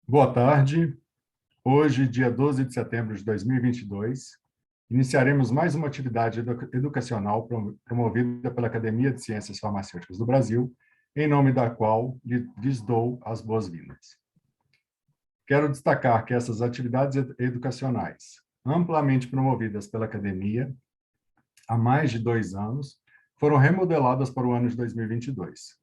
Boa tarde. Hoje, dia 12 de setembro de 2022, iniciaremos mais uma atividade educacional promovida pela Academia de Ciências Farmacêuticas do Brasil, em nome da qual lhes dou as boas-vindas. Quero destacar que essas atividades educacionais, amplamente promovidas pela Academia há mais de 2 anos, foram remodeladas para o ano de 2022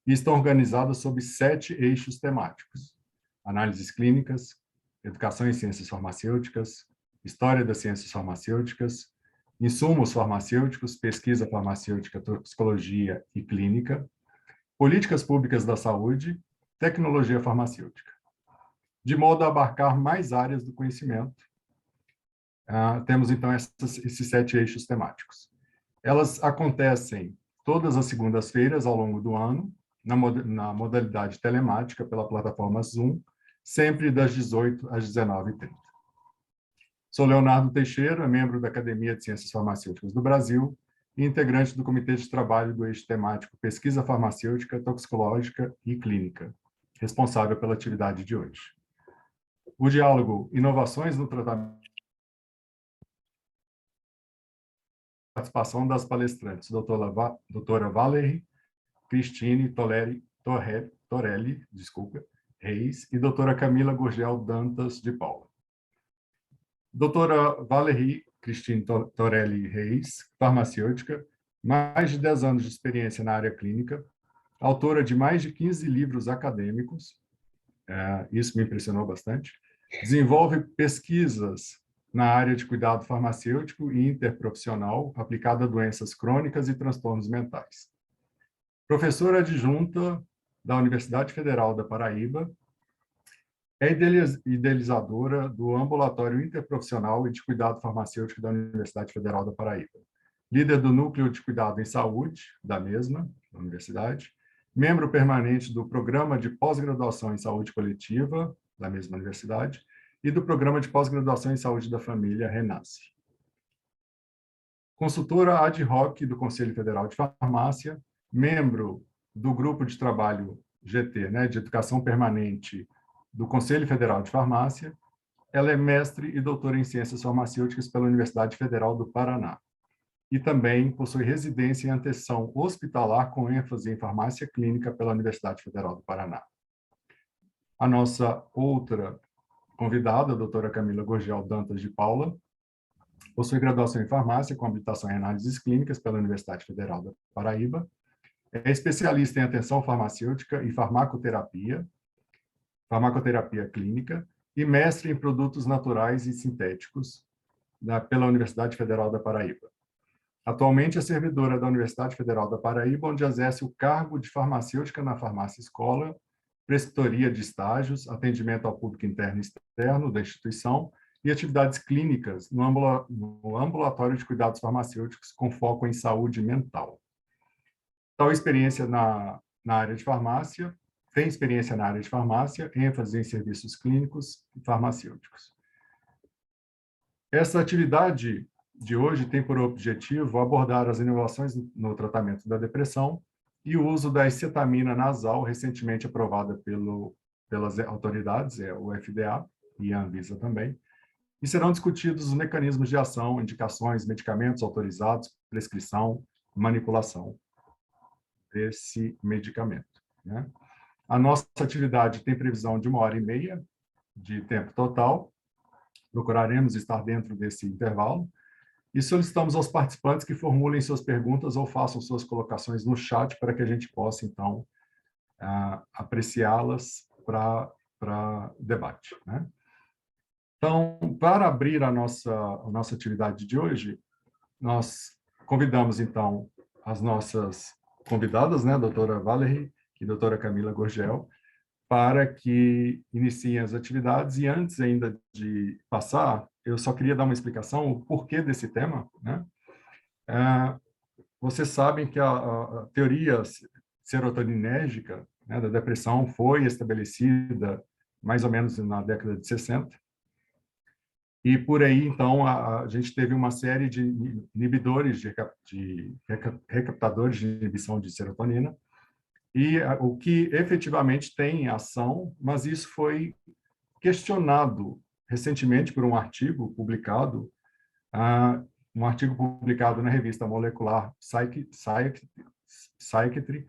e estão organizadas sob 7 eixos temáticos: análises clínicas, educação em ciências farmacêuticas, história das ciências farmacêuticas, insumos farmacêuticos, pesquisa farmacêutica, toxicologia e clínica, políticas públicas da saúde, tecnologia farmacêutica, de modo a abarcar mais áreas do conhecimento. Temos, então, esses 7 eixos temáticos. Elas acontecem todas as segundas-feiras ao longo do ano, na modalidade telemática pela plataforma Zoom, sempre das 18 às 19h30. Sou Leonardo Teixeira, membro da Academia de Ciências Farmacêuticas do Brasil e integrante do Comitê de Trabalho do eixo temático Pesquisa Farmacêutica, Toxicológica e Clínica, responsável pela atividade de hoje. O diálogo Inovações no Tratamento, participação das palestrantes doutora Valerie Cristine Torelli, Reis, e doutora Camila Gurgel Dantas de Paula. Doutora Valerie Cristine Torelli Reis, farmacêutica, mais de 10 anos de experiência na área clínica, autora de mais de 15 livros acadêmicos, isso me impressionou bastante, desenvolve pesquisas na área de cuidado farmacêutico e interprofissional aplicada a doenças crônicas e transtornos mentais. Professora adjunta da Universidade Federal da Paraíba, é idealizadora do Ambulatório Interprofissional e de Cuidado Farmacêutico da Universidade Federal da Paraíba, líder do Núcleo de Cuidado em Saúde da mesma universidade, membro permanente do Programa de Pós-Graduação em Saúde Coletiva da mesma universidade e do Programa de Pós-Graduação em Saúde da Família, Renasce. Consultora ad hoc do Conselho Federal de Farmácia, membro do Grupo de Trabalho GT, de Educação Permanente do Conselho Federal de Farmácia. Ela é mestre e doutora em Ciências Farmacêuticas pela Universidade Federal do Paraná. E também possui residência em atenção hospitalar com ênfase em farmácia clínica pela Universidade Federal do Paraná. A nossa outra convidada, a doutora Camila Gurgel Dantas de Paula, possui graduação em farmácia com habilitação em análises clínicas pela Universidade Federal da Paraíba. É especialista em atenção farmacêutica e farmacoterapia clínica e mestre em produtos naturais e sintéticos pela Universidade Federal da Paraíba. Atualmente é servidora da Universidade Federal da Paraíba, onde exerce o cargo de farmacêutica na farmácia escola, prescritoria de estágios, atendimento ao público interno e externo da instituição e atividades clínicas no ambulatório de cuidados farmacêuticos com foco em saúde mental. Tal experiência na área de farmácia, tem experiência na área de farmácia, ênfase em serviços clínicos e farmacêuticos. Essa atividade de hoje tem por objetivo abordar as inovações no tratamento da depressão e o uso da escetamina nasal, recentemente aprovada pelas autoridades, o FDA e a Anvisa também, e serão discutidos os mecanismos de ação, indicações, medicamentos autorizados, prescrição, manipulação desse medicamento. A nossa atividade tem previsão de 1h30 de tempo total, procuraremos estar dentro desse intervalo, e solicitamos aos participantes que formulem suas perguntas ou façam suas colocações no chat para que a gente possa, então, apreciá-las para debate. Então, para abrir a nossa atividade de hoje, nós convidamos, então, as nossas convidadas, a doutora Valerie e a doutora Camila Gurgel, para que iniciem as atividades. E antes ainda de passar, eu só queria dar uma explicação, o porquê desse tema. Vocês sabem que a teoria serotoninérgica da depressão foi estabelecida mais ou menos na década de 60, e por aí, então, a gente teve uma série de inibidores, de recaptadores de inibição de serotonina, e o que efetivamente tem ação, mas isso foi questionado recentemente por um artigo publicado, na revista molecular Psychiatry,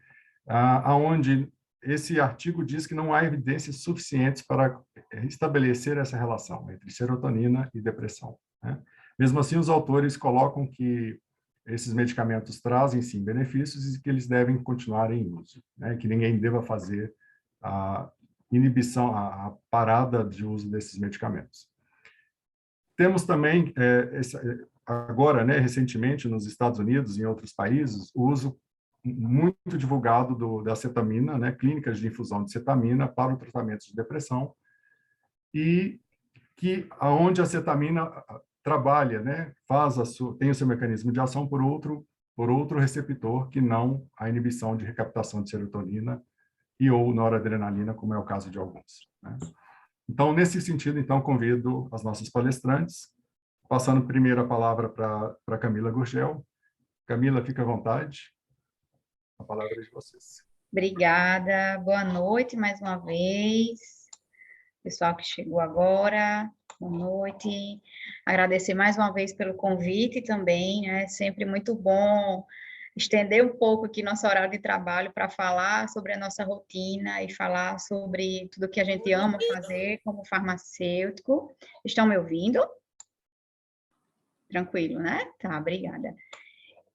aonde esse artigo diz que não há evidências suficientes para estabelecer essa relação entre serotonina e depressão, né? Mesmo assim, os autores colocam que esses medicamentos trazem, sim, benefícios e que eles devem continuar em uso, né? Que ninguém deva fazer a inibição, a parada de uso desses medicamentos. Temos também, agora, né, recentemente, nos Estados Unidos e em outros países, o uso muito divulgado da acetamina, né, clínicas de infusão de cetamina para o tratamento de depressão, e que aonde a acetamina trabalha, né, tem o seu mecanismo de ação por outro receptor que não a inibição de recaptação de serotonina e ou noradrenalina, como é o caso de alguns, né? Então, nesse sentido, então, convido as nossas palestrantes, passando primeiro a palavra para Camila Gurgel. Camila, fica à vontade. A palavra é de vocês. Obrigada. Boa noite mais uma vez. Pessoal que chegou agora, boa noite. Agradecer mais uma vez pelo convite também, né? Sempre muito bom estender um pouco aqui nosso horário de trabalho para falar sobre a nossa rotina e falar sobre tudo que a gente ama fazer como farmacêutico. Estão me ouvindo? Tranquilo, né? Tá, obrigada.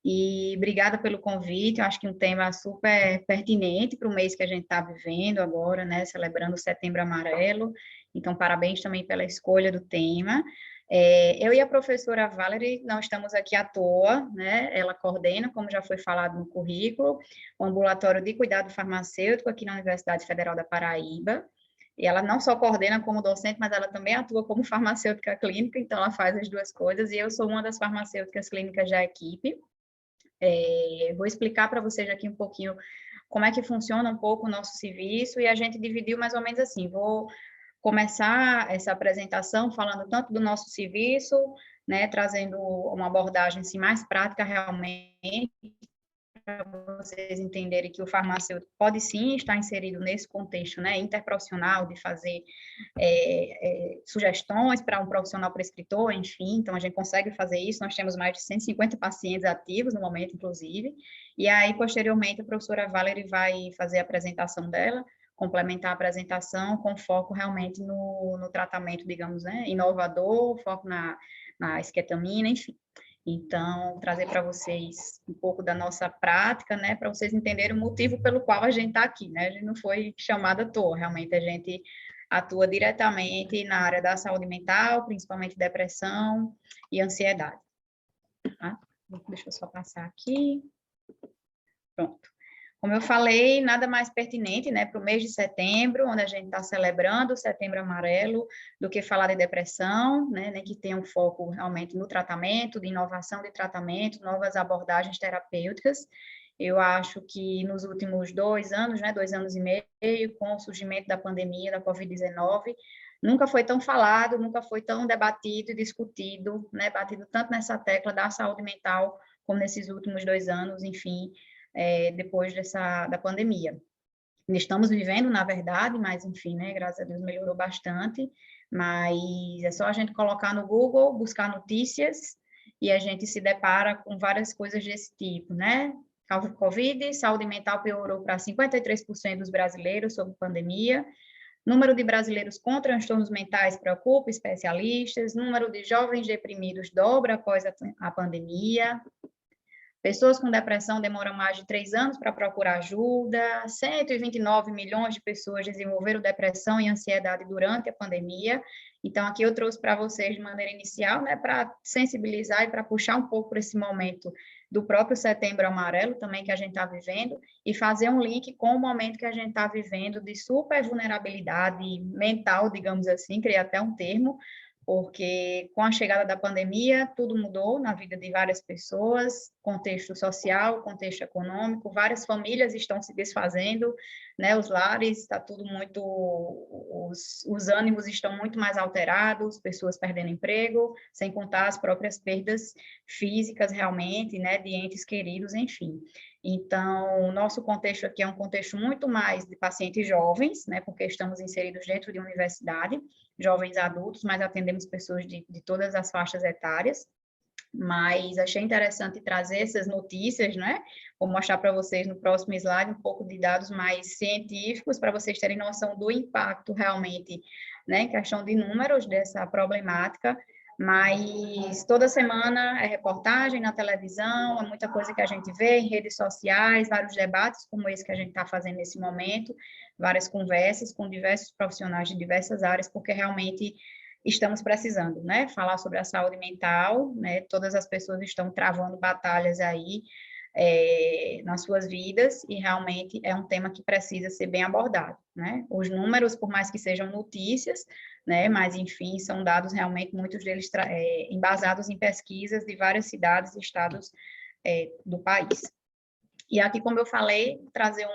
E obrigada pelo convite, eu acho que um tema super pertinente para o mês que a gente está vivendo agora, né, celebrando o Setembro Amarelo, então parabéns também pela escolha do tema. Eu e a professora Valerie, nós estamos aqui à toa, né, ela coordena, como já foi falado no currículo, o Ambulatório de Cuidado Farmacêutico aqui na Universidade Federal da Paraíba, e ela não só coordena como docente, mas ela também atua como farmacêutica clínica, então ela faz as duas coisas, e eu sou uma das farmacêuticas clínicas da equipe. Vou explicar para vocês aqui um pouquinho como é que funciona um pouco o nosso serviço, e a gente dividiu mais ou menos assim, vou começar essa apresentação falando tanto do nosso serviço, né, trazendo uma abordagem assim, mais prática realmente, para vocês entenderem que o farmacêutico pode sim estar inserido nesse contexto, né, interprofissional, de fazer sugestões para um profissional prescritor, enfim, então a gente consegue fazer isso, nós temos mais de 150 pacientes ativos no momento, inclusive, e aí, posteriormente, a professora Valerie vai fazer a apresentação dela, complementar a apresentação com foco realmente no tratamento, digamos, né, inovador, foco na esquetamina, enfim. Então, trazer para vocês um pouco da nossa prática, né, para vocês entenderem o motivo pelo qual a gente está aqui, né, a gente não foi chamada à toa, realmente a gente atua diretamente na área da saúde mental, principalmente depressão e ansiedade. Tá? Deixa eu só passar aqui. Pronto. Como eu falei, nada mais pertinente, né, para o mês de setembro, onde a gente está celebrando o Setembro Amarelo, do que falar de depressão, né, que tem um foco realmente no tratamento, de inovação de tratamento, novas abordagens terapêuticas. Eu acho que nos últimos 2 anos, né, 2 anos e meio, com o surgimento da pandemia, da Covid-19, nunca foi tão falado, nunca foi tão debatido e discutido, né, batido tanto nessa tecla da saúde mental, como nesses últimos 2 anos, enfim, depois da pandemia. Estamos vivendo, na verdade, mas, enfim, né, graças a Deus melhorou bastante, mas é só a gente colocar no Google, buscar notícias, e a gente se depara com várias coisas desse tipo, né? Covid, saúde mental piorou para 53% dos brasileiros sob pandemia, número de brasileiros com transtornos mentais preocupa especialistas, número de jovens deprimidos dobra após a pandemia, pessoas com depressão demoram mais de 3 anos para procurar ajuda. 129 milhões de pessoas desenvolveram depressão e ansiedade durante a pandemia. Então, aqui eu trouxe para vocês de maneira inicial, né, para sensibilizar e para puxar um pouco para esse momento do próprio Setembro Amarelo, também que a gente está vivendo, e fazer um link com o momento que a gente está vivendo de super vulnerabilidade mental, digamos assim, criei até um termo, porque com a chegada da pandemia, tudo mudou na vida de várias pessoas, contexto social, contexto econômico, várias famílias estão se desfazendo, né, os lares, está tudo muito, os ânimos estão muito mais alterados, pessoas perdendo emprego, sem contar as próprias perdas físicas realmente, né, de entes queridos, enfim. Então, o nosso contexto aqui é um contexto muito mais de pacientes jovens, né, porque estamos inseridos dentro de universidade, jovens adultos, mas atendemos pessoas de todas as faixas etárias. Mas achei interessante trazer essas notícias, né? Vou mostrar para vocês no próximo slide um pouco de dados mais científicos, para vocês terem noção do impacto realmente, né, em questão de números dessa problemática. Mas toda semana é reportagem na televisão, é muita coisa que a gente vê em redes sociais, vários debates como esse que a gente está fazendo nesse momento, várias conversas com diversos profissionais de diversas áreas, porque realmente estamos precisando, né, falar sobre a saúde mental, né, todas as pessoas estão travando batalhas aí nas suas vidas, e realmente é um tema que precisa ser bem abordado, né, os números, por mais que sejam notícias, né, mas, enfim, são dados realmente, muitos deles embasados em pesquisas de várias cidades e estados do país. E aqui, como eu falei, trazer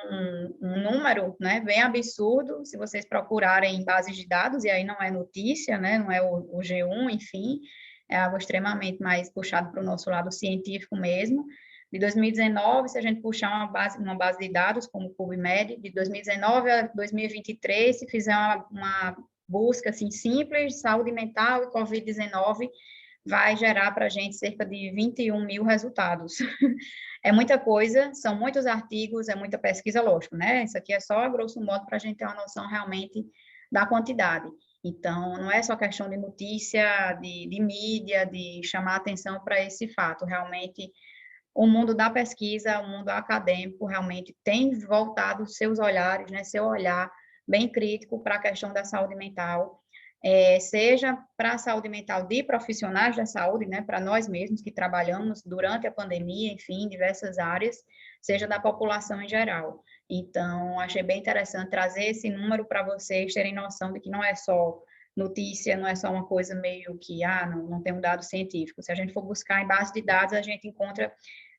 um número, né, bem absurdo, se vocês procurarem em bases de dados, e aí não é notícia, né, não é o G1, enfim, é algo extremamente mais puxado para o nosso lado científico mesmo. De 2019, se a gente puxar uma base de dados, como o PubMed, de 2019 a 2023, se fizer uma busca, assim, simples, saúde mental e Covid-19, vai gerar para a gente cerca de 21 mil resultados. É muita coisa, são muitos artigos, é muita pesquisa, lógico, né? Isso aqui é só, a grosso modo, para a gente ter uma noção realmente da quantidade. Então, não é só questão de notícia, de mídia, de chamar atenção para esse fato. Realmente, o mundo da pesquisa, o mundo acadêmico, realmente tem voltado seus olhares, né, seu olhar bem crítico para a questão da saúde mental, seja para a saúde mental de profissionais da saúde, né, para nós mesmos que trabalhamos durante a pandemia, enfim, em diversas áreas, seja da população em geral. Então, achei bem interessante trazer esse número para vocês terem noção de que não é só notícia, não é só uma coisa meio que, não tem um dado científico. Se a gente for buscar em base de dados, a gente encontra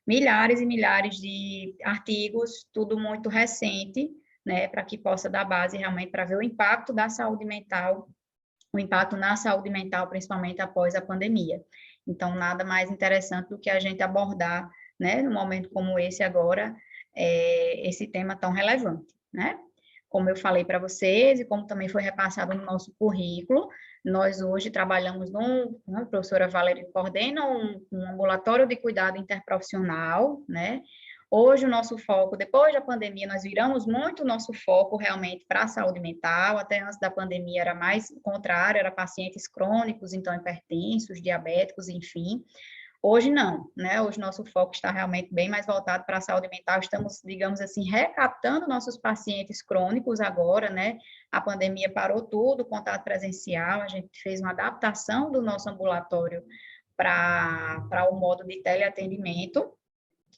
milhares e milhares de artigos, tudo muito recente, né, para que possa dar base realmente para ver o impacto da saúde mental, o impacto na saúde mental, principalmente após a pandemia. Então, nada mais interessante do que a gente abordar, né, num momento como esse agora, esse tema tão relevante, né? Como eu falei para vocês, e como também foi repassado no nosso currículo, nós hoje trabalhamos a professora Valéria coordena um ambulatório de cuidado interprofissional, né? Hoje o nosso foco, depois da pandemia, nós viramos muito o nosso foco realmente para a saúde mental, até antes da pandemia era mais o contrário, era pacientes crônicos, então hipertensos, diabéticos, enfim. Hoje não, né? Hoje nosso foco está realmente bem mais voltado para a saúde mental. Estamos, digamos assim, recaptando nossos pacientes crônicos agora, né? A pandemia parou tudo, contato presencial, a gente fez uma adaptação do nosso ambulatório para o modo de teleatendimento.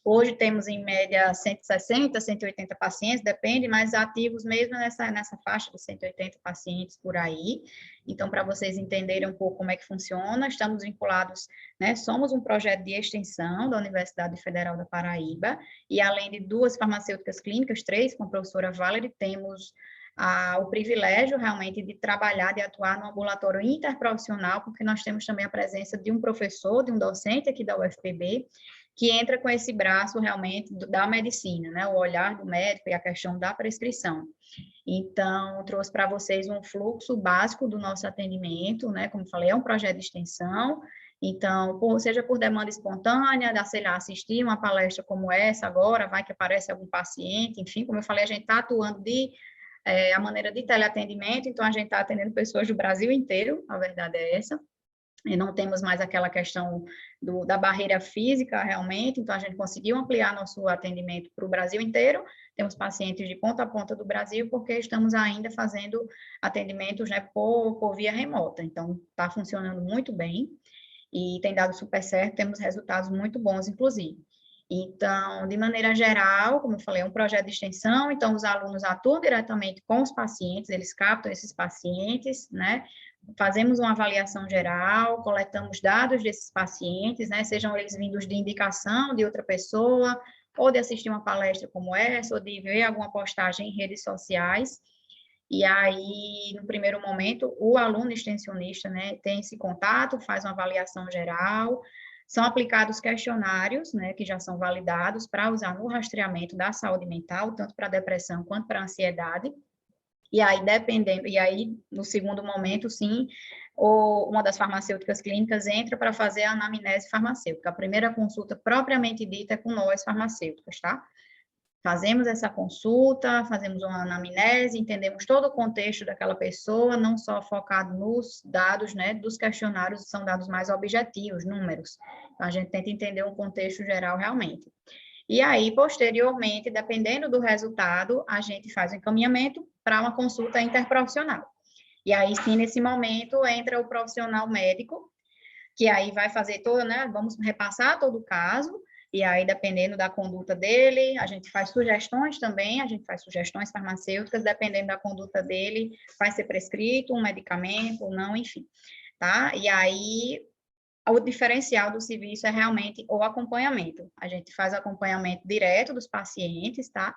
Hoje temos, em média, 160, 180 pacientes, depende, mas ativos mesmo nessa faixa de 180 pacientes por aí. Então, para vocês entenderem um pouco como é que funciona, estamos vinculados, né, somos um projeto de extensão da Universidade Federal da Paraíba, e além de 2 farmacêuticas clínicas, 3, com a professora Valerie, temos o privilégio realmente de trabalhar, de atuar no ambulatório interprofissional, porque nós temos também a presença de um professor, de um docente aqui da UFPB, que entra com esse braço realmente da medicina, né? O olhar do médico e a questão da prescrição. Então, trouxe para vocês um fluxo básico do nosso atendimento, né? Como falei, é um projeto de extensão. Então, seja por demanda espontânea, sei lá, assistir uma palestra como essa agora, vai que aparece algum paciente, enfim, como eu falei, a gente está atuando a maneira de teleatendimento, então a gente está atendendo pessoas do Brasil inteiro, a verdade é essa. E não temos mais aquela questão da barreira física, realmente, então a gente conseguiu ampliar nosso atendimento para o Brasil inteiro, temos pacientes de ponta a ponta do Brasil, porque estamos ainda fazendo atendimentos, né, por via remota, então está funcionando muito bem, e tem dado super certo, temos resultados muito bons, inclusive. Então, de maneira geral, como eu falei, é um projeto de extensão, então os alunos atuam diretamente com os pacientes, eles captam esses pacientes, né? Fazemos uma avaliação geral, coletamos dados desses pacientes, né? Sejam eles vindos de indicação de outra pessoa, ou de assistir uma palestra como essa, ou de ver alguma postagem em redes sociais. E aí, no primeiro momento, o aluno extensionista, né, tem esse contato, faz uma avaliação geral. São aplicados questionários, né, que já são validados para usar no rastreamento da saúde mental, tanto para depressão quanto para ansiedade. E aí, no segundo momento, sim, uma das farmacêuticas clínicas entra para fazer a anamnese farmacêutica. A primeira consulta propriamente dita é com nós, farmacêuticas, tá? Fazemos essa consulta, fazemos uma anamnese, entendemos todo o contexto daquela pessoa, não só focado nos dados, né, dos questionários, são dados mais objetivos, números. Então, a gente tenta entender um contexto geral realmente. E aí, posteriormente, dependendo do resultado, a gente faz o encaminhamento para uma consulta interprofissional. E aí, sim, nesse momento, entra o profissional médico, que aí vai fazer todo, né, vamos repassar todo o caso, e aí, dependendo da conduta dele, a gente faz sugestões também, a gente faz sugestões farmacêuticas, dependendo da conduta dele, vai ser prescrito um medicamento ou não, enfim, tá? E aí, o diferencial do serviço é realmente o acompanhamento. A gente faz acompanhamento direto dos pacientes, tá?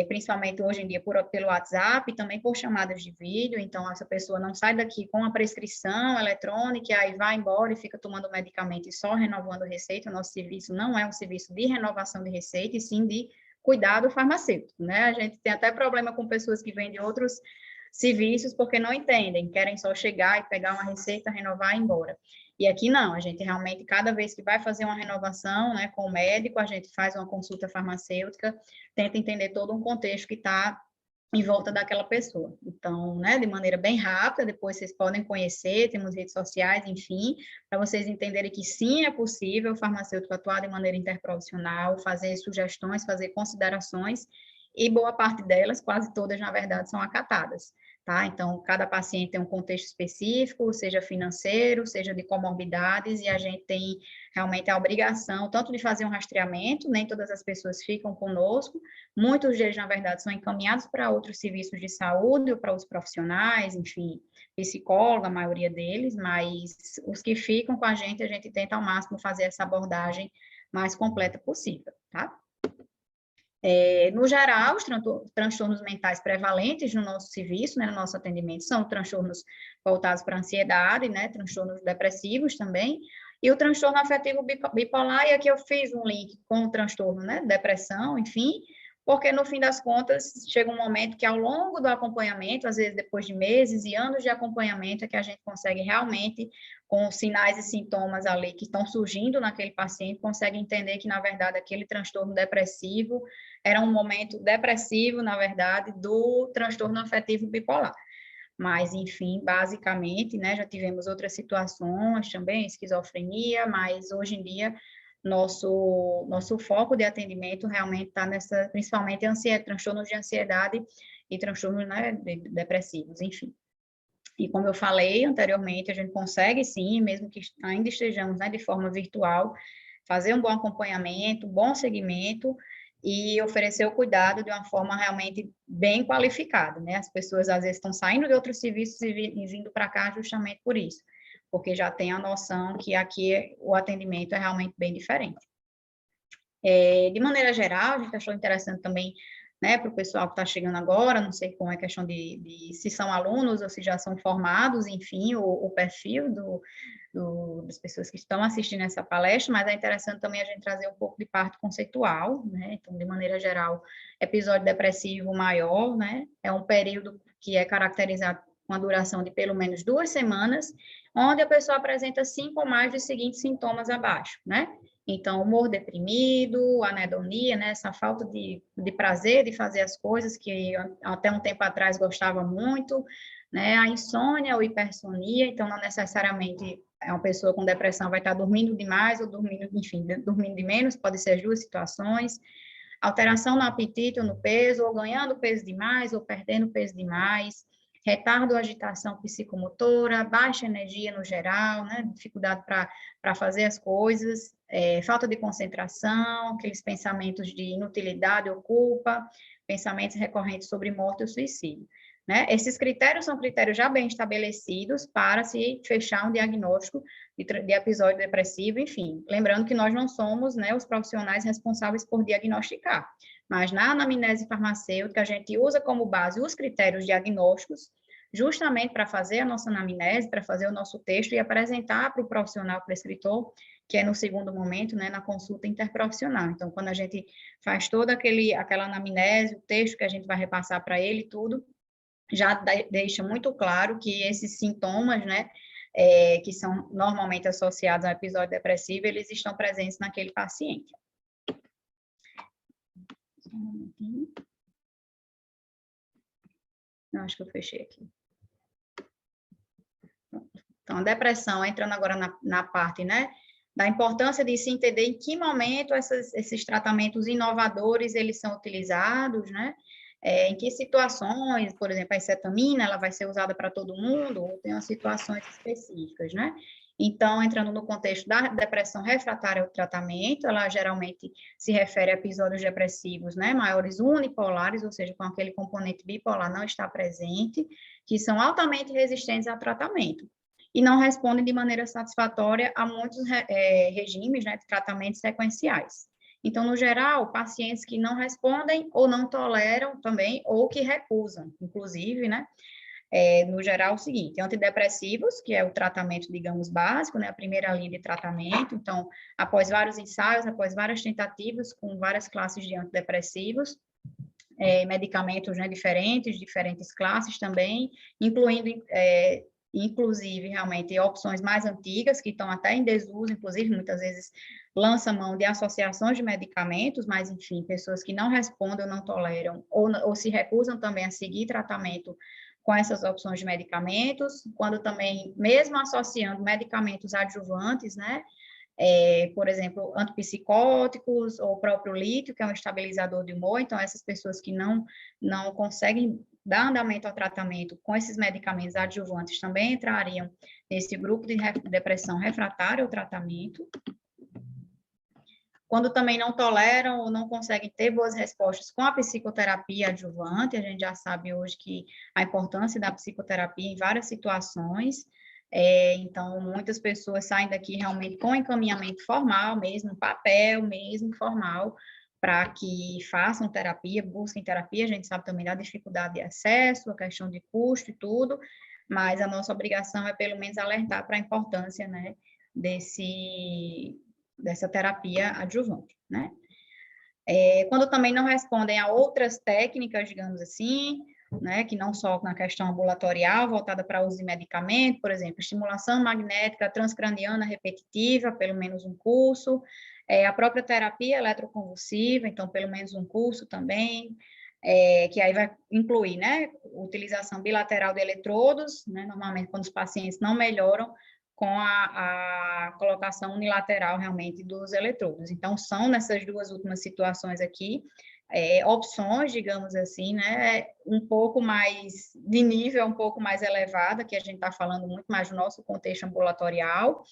Principalmente hoje em dia pelo WhatsApp, também por chamadas de vídeo, então essa pessoa não sai daqui com a prescrição eletrônica, aí vai embora e fica tomando medicamento e só renovando receita. O nosso serviço não é um serviço de renovação de receita, e sim de cuidado farmacêutico, né? A gente tem até problema com pessoas que vêm de outros serviços porque não entendem, querem só chegar e pegar uma receita, renovar e ir embora. E aqui não, a gente realmente, cada vez que vai fazer uma renovação, né, com o médico, a gente faz uma consulta farmacêutica, tenta entender todo um contexto que está em volta daquela pessoa. Então, né, de maneira bem rápida, depois vocês podem conhecer, temos redes sociais, enfim, para vocês entenderem que sim, é possível o farmacêutico atuar de maneira interprofissional, fazer sugestões, fazer considerações, e boa parte delas, quase todas, na verdade, são acatadas. Tá? Então, cada paciente tem um contexto específico, seja financeiro, seja de comorbidades, e a gente tem realmente a obrigação, tanto de fazer um rastreamento, nem todas as pessoas ficam conosco, muitos deles, na verdade, são encaminhados para outros serviços de saúde, ou para os profissionais, enfim, psicólogo, a maioria deles, mas os que ficam com a gente tenta ao máximo fazer essa abordagem mais completa possível, tá? No geral, os transtornos mentais prevalentes no nosso serviço, né, no nosso atendimento, são transtornos voltados para a ansiedade, né, transtornos depressivos também, e o transtorno afetivo bipolar, e aqui eu fiz um link com o transtorno, né, depressão, enfim, porque no fim das contas, chega um momento que ao longo do acompanhamento, às vezes depois de meses e anos de acompanhamento, é que a gente consegue realmente, com os sinais e sintomas ali que estão surgindo naquele paciente, consegue entender que, na verdade, aquele transtorno depressivo era um momento depressivo, na verdade, do transtorno afetivo bipolar. Mas, enfim, basicamente, né, já tivemos outras situações também, esquizofrenia, mas hoje em dia nosso foco de atendimento realmente está nessa, principalmente transtornos de ansiedade e transtornos, né, depressivos, enfim. E como eu falei anteriormente, a gente consegue sim, mesmo que ainda estejamos, né, de forma virtual, fazer um bom acompanhamento, um bom segmento e oferecer o cuidado de uma forma realmente bem qualificada, né? As pessoas às vezes estão saindo de outros serviços e vindo para cá justamente por isso, porque já tem a noção que aqui o atendimento é realmente bem diferente. De maneira geral, a gente achou interessante também, né, para o pessoal que está chegando agora, não sei como é a questão de se são alunos ou se já são formados, enfim, o perfil das pessoas que estão assistindo essa palestra, mas é interessante também a gente trazer um pouco de parte conceitual, né, então, de maneira geral, episódio depressivo maior, né, é um período que é caracterizado com a duração de pelo menos 2 semanas, onde a pessoa apresenta 5 ou mais dos seguintes sintomas abaixo, né, então, humor deprimido, anedonia, né, essa falta de prazer de fazer as coisas que até um tempo atrás gostava muito, né, a insônia ou hipersonia, então não necessariamente uma pessoa com depressão vai estar dormindo demais ou dormindo, enfim, dormindo de menos, pode ser as duas situações, alteração no apetite ou no peso, ou ganhando peso demais ou perdendo peso demais, retardo ou agitação psicomotora, baixa energia no geral, né, dificuldade para fazer as coisas, falta de concentração, aqueles pensamentos de inutilidade ou culpa, pensamentos recorrentes sobre morte ou suicídio. Né? Esses critérios são critérios já bem estabelecidos para se fechar um diagnóstico de episódio depressivo, enfim. Lembrando que nós não somos, né, os profissionais responsáveis por diagnosticar, mas na anamnese farmacêutica a gente usa como base os critérios diagnósticos, justamente para fazer a nossa anamnese, para fazer o nosso texto e apresentar para o profissional prescritor que é no segundo momento, né, na consulta interprofissional. Então, quando a gente faz toda aquela anamnese, o texto que a gente vai repassar para ele, tudo, já deixa muito claro que esses sintomas, né, que são normalmente associados ao episódio depressivo, eles estão presentes naquele paciente. Um momentinho. Não, acho que eu fechei aqui. Então, a depressão, entrando agora na parte, né, da importância de se entender em que momento esses tratamentos inovadores, eles são utilizados, né, em que situações, por exemplo, a encetamina, ela vai ser usada para todo mundo, ou tem umas situações específicas, né? Então, entrando no contexto da depressão refratária ao tratamento, ela geralmente se refere a episódios depressivos, né, maiores unipolares, ou seja, com aquele componente bipolar não está presente, que são altamente resistentes ao tratamento, e não respondem de maneira satisfatória a muitos regimes, né, de tratamentos sequenciais. Então, no geral, pacientes que não respondem ou não toleram também, ou que recusam, inclusive, né, no geral, é o seguinte, antidepressivos, que é o tratamento, digamos, básico, né, a primeira linha de tratamento, então, após vários ensaios, após várias tentativas, com várias classes de antidepressivos, medicamentos, né, diferentes classes também, incluindo, inclusive, realmente, opções mais antigas, que estão até em desuso, inclusive, muitas vezes, lança mão de associações de medicamentos, mas, enfim, pessoas que não respondem ou não toleram, ou se recusam também a seguir tratamento com essas opções de medicamentos, quando também, mesmo associando medicamentos adjuvantes, né, por exemplo, antipsicóticos, ou o próprio lítio, que é um estabilizador de humor, então essas pessoas que não conseguem dar andamento ao tratamento com esses medicamentos adjuvantes também entrariam nesse grupo de depressão refratária ao tratamento. Quando também não toleram ou não conseguem ter boas respostas com a psicoterapia adjuvante, a gente já sabe hoje que a importância da psicoterapia em várias situações, então muitas pessoas saem daqui realmente com encaminhamento formal mesmo, papel mesmo, formal, para que façam terapia, busquem terapia, a gente sabe também da dificuldade de acesso, a questão de custo e tudo, mas a nossa obrigação é pelo menos alertar para a importância, né, dessa terapia adjuvante, né? Quando também não respondem a outras técnicas, digamos assim, né, que não só na questão ambulatorial, voltada para uso de medicamento, por exemplo, estimulação magnética transcraniana repetitiva, pelo menos um curso, a própria terapia eletroconvulsiva, então, pelo menos um curso também, que aí vai incluir, né, utilização bilateral de eletrodos, né, normalmente quando os pacientes não melhoram, com a colocação unilateral, realmente, dos eletrodos. Então, são nessas duas últimas situações aqui, opções, digamos assim, né, um pouco mais, de nível um pouco mais elevada, que a gente está falando muito mais do nosso contexto ambulatorial.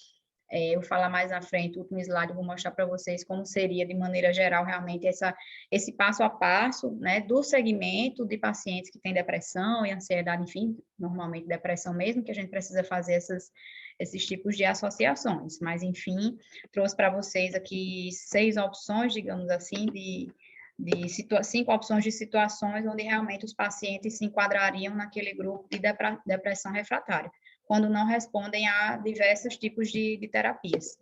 Eu vou falar mais à frente, o último slide, eu vou mostrar para vocês como seria, de maneira geral, realmente, esse passo a passo, né, do segmento de pacientes que têm depressão e ansiedade, enfim, normalmente depressão mesmo, que a gente precisa fazer esses tipos de associações. Mas, enfim, trouxe para vocês aqui 6 opções, digamos assim, de 5 opções de situações onde realmente os pacientes se enquadrariam naquele grupo de depressão refratária, quando não respondem a diversos tipos de terapias.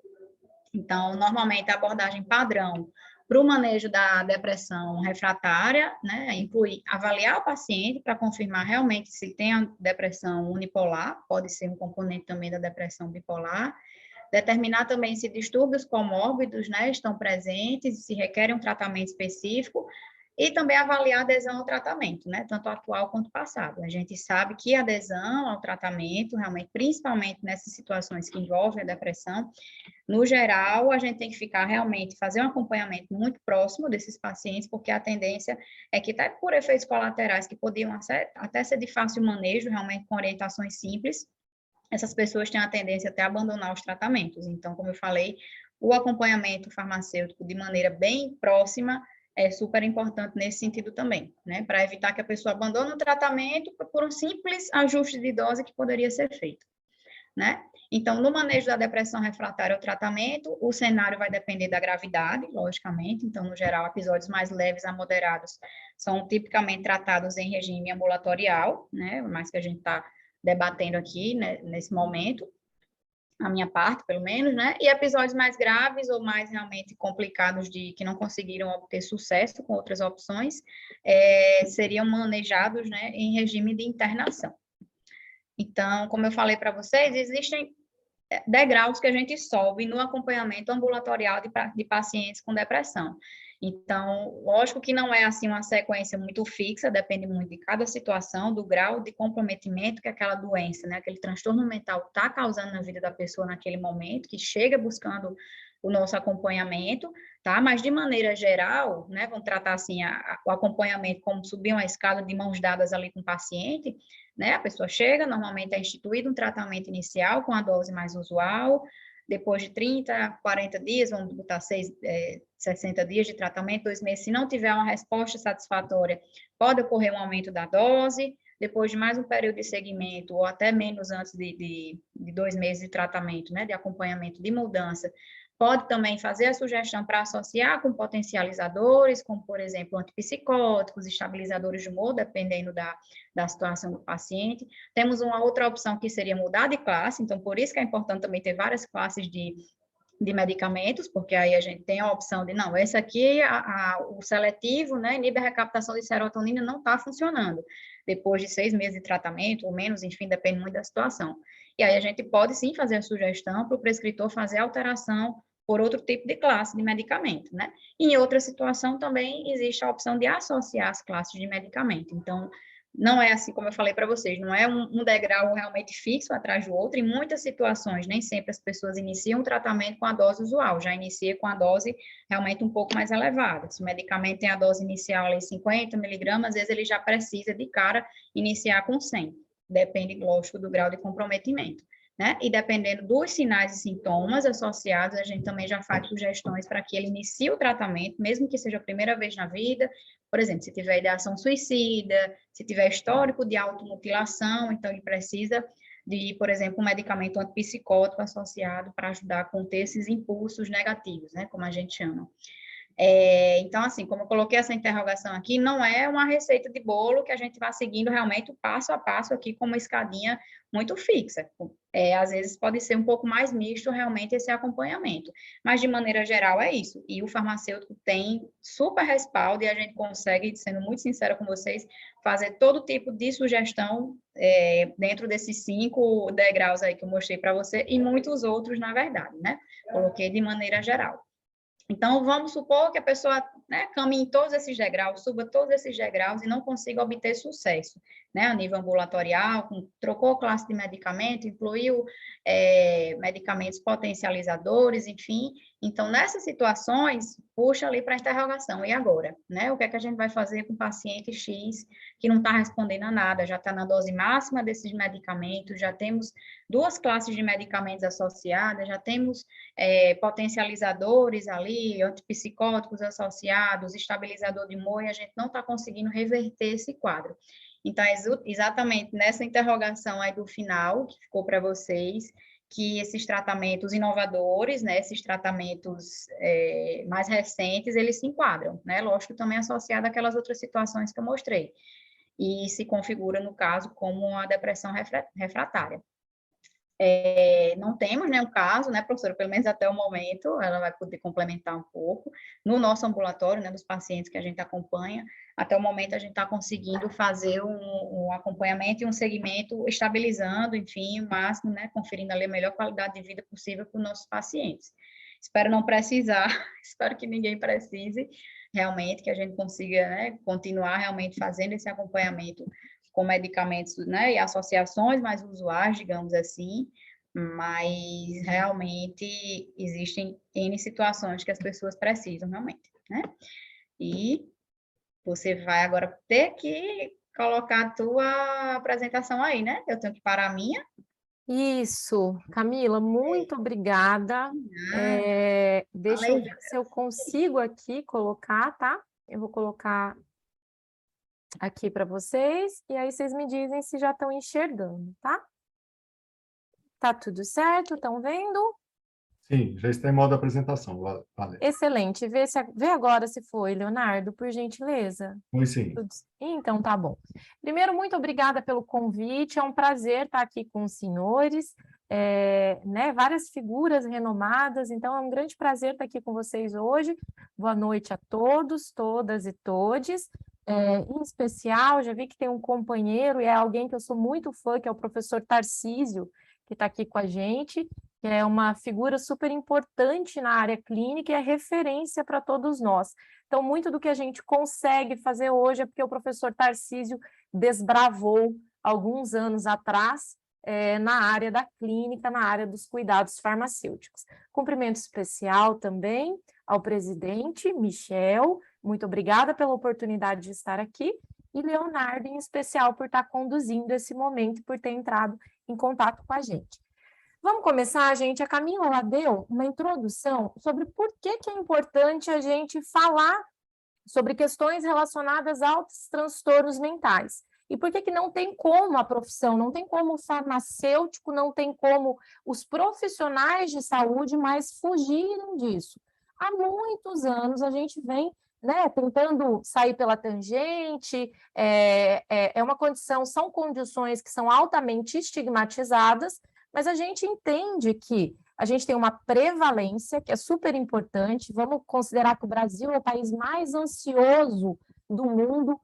Então, normalmente, a abordagem padrão para o manejo da depressão refratária, né, inclui avaliar o paciente para confirmar realmente se tem a depressão unipolar, pode ser um componente também da depressão bipolar, determinar também se distúrbios comórbidos, né, estão presentes, se requerem um tratamento específico, e também avaliar a adesão ao tratamento, né, tanto atual quanto passado. A gente sabe que a adesão ao tratamento, realmente, principalmente nessas situações que envolvem a depressão, no geral, a gente tem que ficar realmente, fazer um acompanhamento muito próximo desses pacientes, porque a tendência é que, até por efeitos colaterais que podiam até ser de fácil manejo, realmente com orientações simples, essas pessoas têm a tendência até a abandonar os tratamentos. Então, como eu falei, o acompanhamento farmacêutico de maneira bem próxima é super importante nesse sentido também, né? Para evitar que a pessoa abandone o tratamento por um simples ajuste de dose que poderia ser feito, né? Então, no manejo da depressão refratária ao tratamento, o cenário vai depender da gravidade, logicamente. Então, no geral, episódios mais leves a moderados são tipicamente tratados em regime ambulatorial, né? Mais que a gente está debatendo aqui, né, nesse momento. a minha parte, pelo menos, né? E episódios mais graves ou mais realmente complicados de que não conseguiram obter sucesso com outras opções, seriam manejados, né, em regime de internação. Então, como eu falei para vocês, existem degraus que a gente sobe no acompanhamento ambulatorial de pacientes com depressão. Então, lógico que não é assim uma sequência muito fixa, depende muito de cada situação, do grau de comprometimento que aquela doença, né, aquele transtorno mental está causando na vida da pessoa naquele momento, que chega buscando o nosso acompanhamento, tá? Mas de maneira geral, né, vamos tratar assim o acompanhamento como subir uma escada de mãos dadas ali com o paciente, né? A pessoa chega, normalmente é instituído um tratamento inicial com a dose mais usual, depois de 30, 40 dias, vamos botar 60 dias de tratamento, 2 meses, se não tiver uma resposta satisfatória, pode ocorrer um aumento da dose, depois de mais um período de segmento, ou até menos antes de 2 meses de tratamento, né, de acompanhamento de mudança, pode também fazer a sugestão para associar com potencializadores, como, por exemplo, antipsicóticos, estabilizadores de humor, dependendo da situação do paciente. Temos uma outra opção que seria mudar de classe, então, por isso que é importante também ter várias classes de medicamentos, porque aí a gente tem a opção de, não, esse aqui, o seletivo, né, inibe a recaptação de serotonina, não está funcionando, depois de 6 meses de tratamento, ou menos, enfim, depende muito da situação. E aí a gente pode, sim, fazer a sugestão para o prescritor fazer alteração por outro tipo de classe de medicamento, né? Em outra situação também existe a opção de associar as classes de medicamento. Então, não é assim como eu falei para vocês, não é um degrau realmente fixo atrás do outro. Em muitas situações, nem sempre as pessoas iniciam o tratamento com a dose usual, já inicia com a dose realmente um pouco mais elevada. Se o medicamento tem a dose inicial ali 50 miligramas, às vezes ele já precisa de cara iniciar com 100. Depende, lógico, do grau de comprometimento, né? E dependendo dos sinais e sintomas associados, a gente também já faz sugestões para que ele inicie o tratamento, mesmo que seja a primeira vez na vida. Por exemplo, se tiver ideação suicida, se tiver histórico de automutilação, então ele precisa de, por exemplo, um medicamento antipsicótico associado para ajudar a conter esses impulsos negativos, né, como a gente chama. Então, assim, como eu coloquei essa interrogação aqui, não é uma receita de bolo que a gente vai seguindo realmente o passo a passo aqui com uma escadinha muito fixa. Às vezes pode ser um pouco mais misto realmente esse acompanhamento, mas de maneira geral é isso. E o farmacêutico tem super respaldo e a gente consegue, sendo muito sincera com vocês, fazer todo tipo de sugestão dentro desses 5 degraus aí que eu mostrei para você e muitos outros, na verdade, né? Coloquei de maneira geral. Então, vamos supor que a pessoa, né, caminhe todos esses degraus, suba todos esses degraus e não consiga obter sucesso, né, a nível ambulatorial, trocou classe de medicamento, incluiu medicamentos potencializadores, enfim. Então, nessas situações, puxa ali para a interrogação. E agora? Né? O que é que a gente vai fazer com o paciente X que não está respondendo a nada, já está na dose máxima desses medicamentos, já temos 2 classes de medicamentos associadas, já temos potencializadores ali, antipsicóticos associados, estabilizador de humor, e a gente não está conseguindo reverter esse quadro. Então, exatamente nessa interrogação aí do final, que ficou para vocês, que esses tratamentos inovadores, né, esses tratamentos mais recentes, eles se enquadram, né, lógico, também associado àquelas outras situações que eu mostrei, e se configura, no caso, como a depressão refratária. Não temos nenhum caso, né, professora, pelo menos até o momento, ela vai poder complementar um pouco, no nosso ambulatório, né, dos pacientes que a gente acompanha, até o momento a gente está conseguindo fazer um acompanhamento e um segmento estabilizando, enfim, o máximo, né, conferindo ali a melhor qualidade de vida possível para os nossos pacientes. Espero não precisar, espero que ninguém precise, realmente, que a gente consiga, né, continuar realmente fazendo esse acompanhamento com medicamentos, né, e associações mais usuais, digamos assim, mas realmente existem N situações que as pessoas precisam realmente, né? E você vai agora ter que colocar a tua apresentação aí, né? Eu tenho que parar a minha. Isso, Camila, muito obrigada. Deixa eu ver se eu consigo aqui colocar, tá? Eu vou colocar aqui para vocês, e aí vocês me dizem se já estão enxergando, tá? Tá tudo certo? Estão vendo? Sim, já está em modo apresentação, Valéria. Excelente. Vê agora se foi, Leonardo, por gentileza. Foi sim. Então, tá bom. Primeiro, muito obrigada pelo convite. É um prazer estar aqui com os senhores. né, várias figuras renomadas, então é um grande prazer estar aqui com vocês hoje. Boa noite a todos, todas e todes. Em especial, já vi que tem um companheiro, e é alguém que eu sou muito fã, que é o professor Tarcísio, que está aqui com a gente, que é uma figura super importante na área clínica e é referência para todos nós. Então, muito do que a gente consegue fazer hoje é porque o professor Tarcísio desbravou alguns anos atrás na área da clínica, na área dos cuidados farmacêuticos. Cumprimento especial também ao presidente Michel, muito obrigada pela oportunidade de estar aqui, e Leonardo, em especial, por estar conduzindo esse momento, por ter entrado em contato com a gente. Vamos começar, gente? A Camila ela deu uma introdução sobre por que é importante a gente falar sobre questões relacionadas aos transtornos mentais. E por que não tem como a profissão, não tem como o farmacêutico, não tem como os profissionais de saúde mais fugirem disso. Há muitos anos a gente vem, né, tentando sair pela tangente, é uma condição, são condições que são altamente estigmatizadas, mas a gente entende que a gente tem uma prevalência, que é super importante. Vamos considerar que o Brasil é o país mais ansioso do mundo.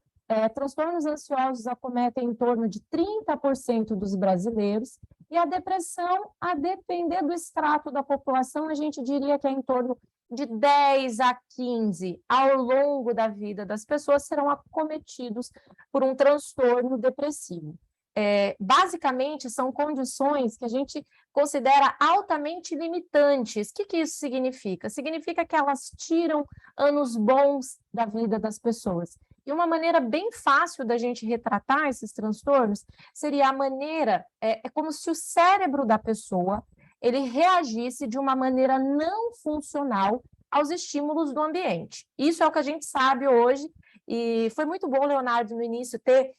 Transtornos ansiosos acometem em torno de 30% dos brasileiros, e a depressão, a depender do extrato da população, a gente diria que é em torno de 10 a 15 ao longo da vida das pessoas serão acometidos por um transtorno depressivo. Basicamente, são condições que a gente considera altamente limitantes. O que isso significa? Significa que elas tiram anos bons da vida das pessoas. E uma maneira bem fácil da gente retratar esses transtornos seria a maneira, é como se o cérebro da pessoa ele reagisse de uma maneira não funcional aos estímulos do ambiente. Isso é o que a gente sabe hoje, e foi muito bom, Leonardo, no início, ter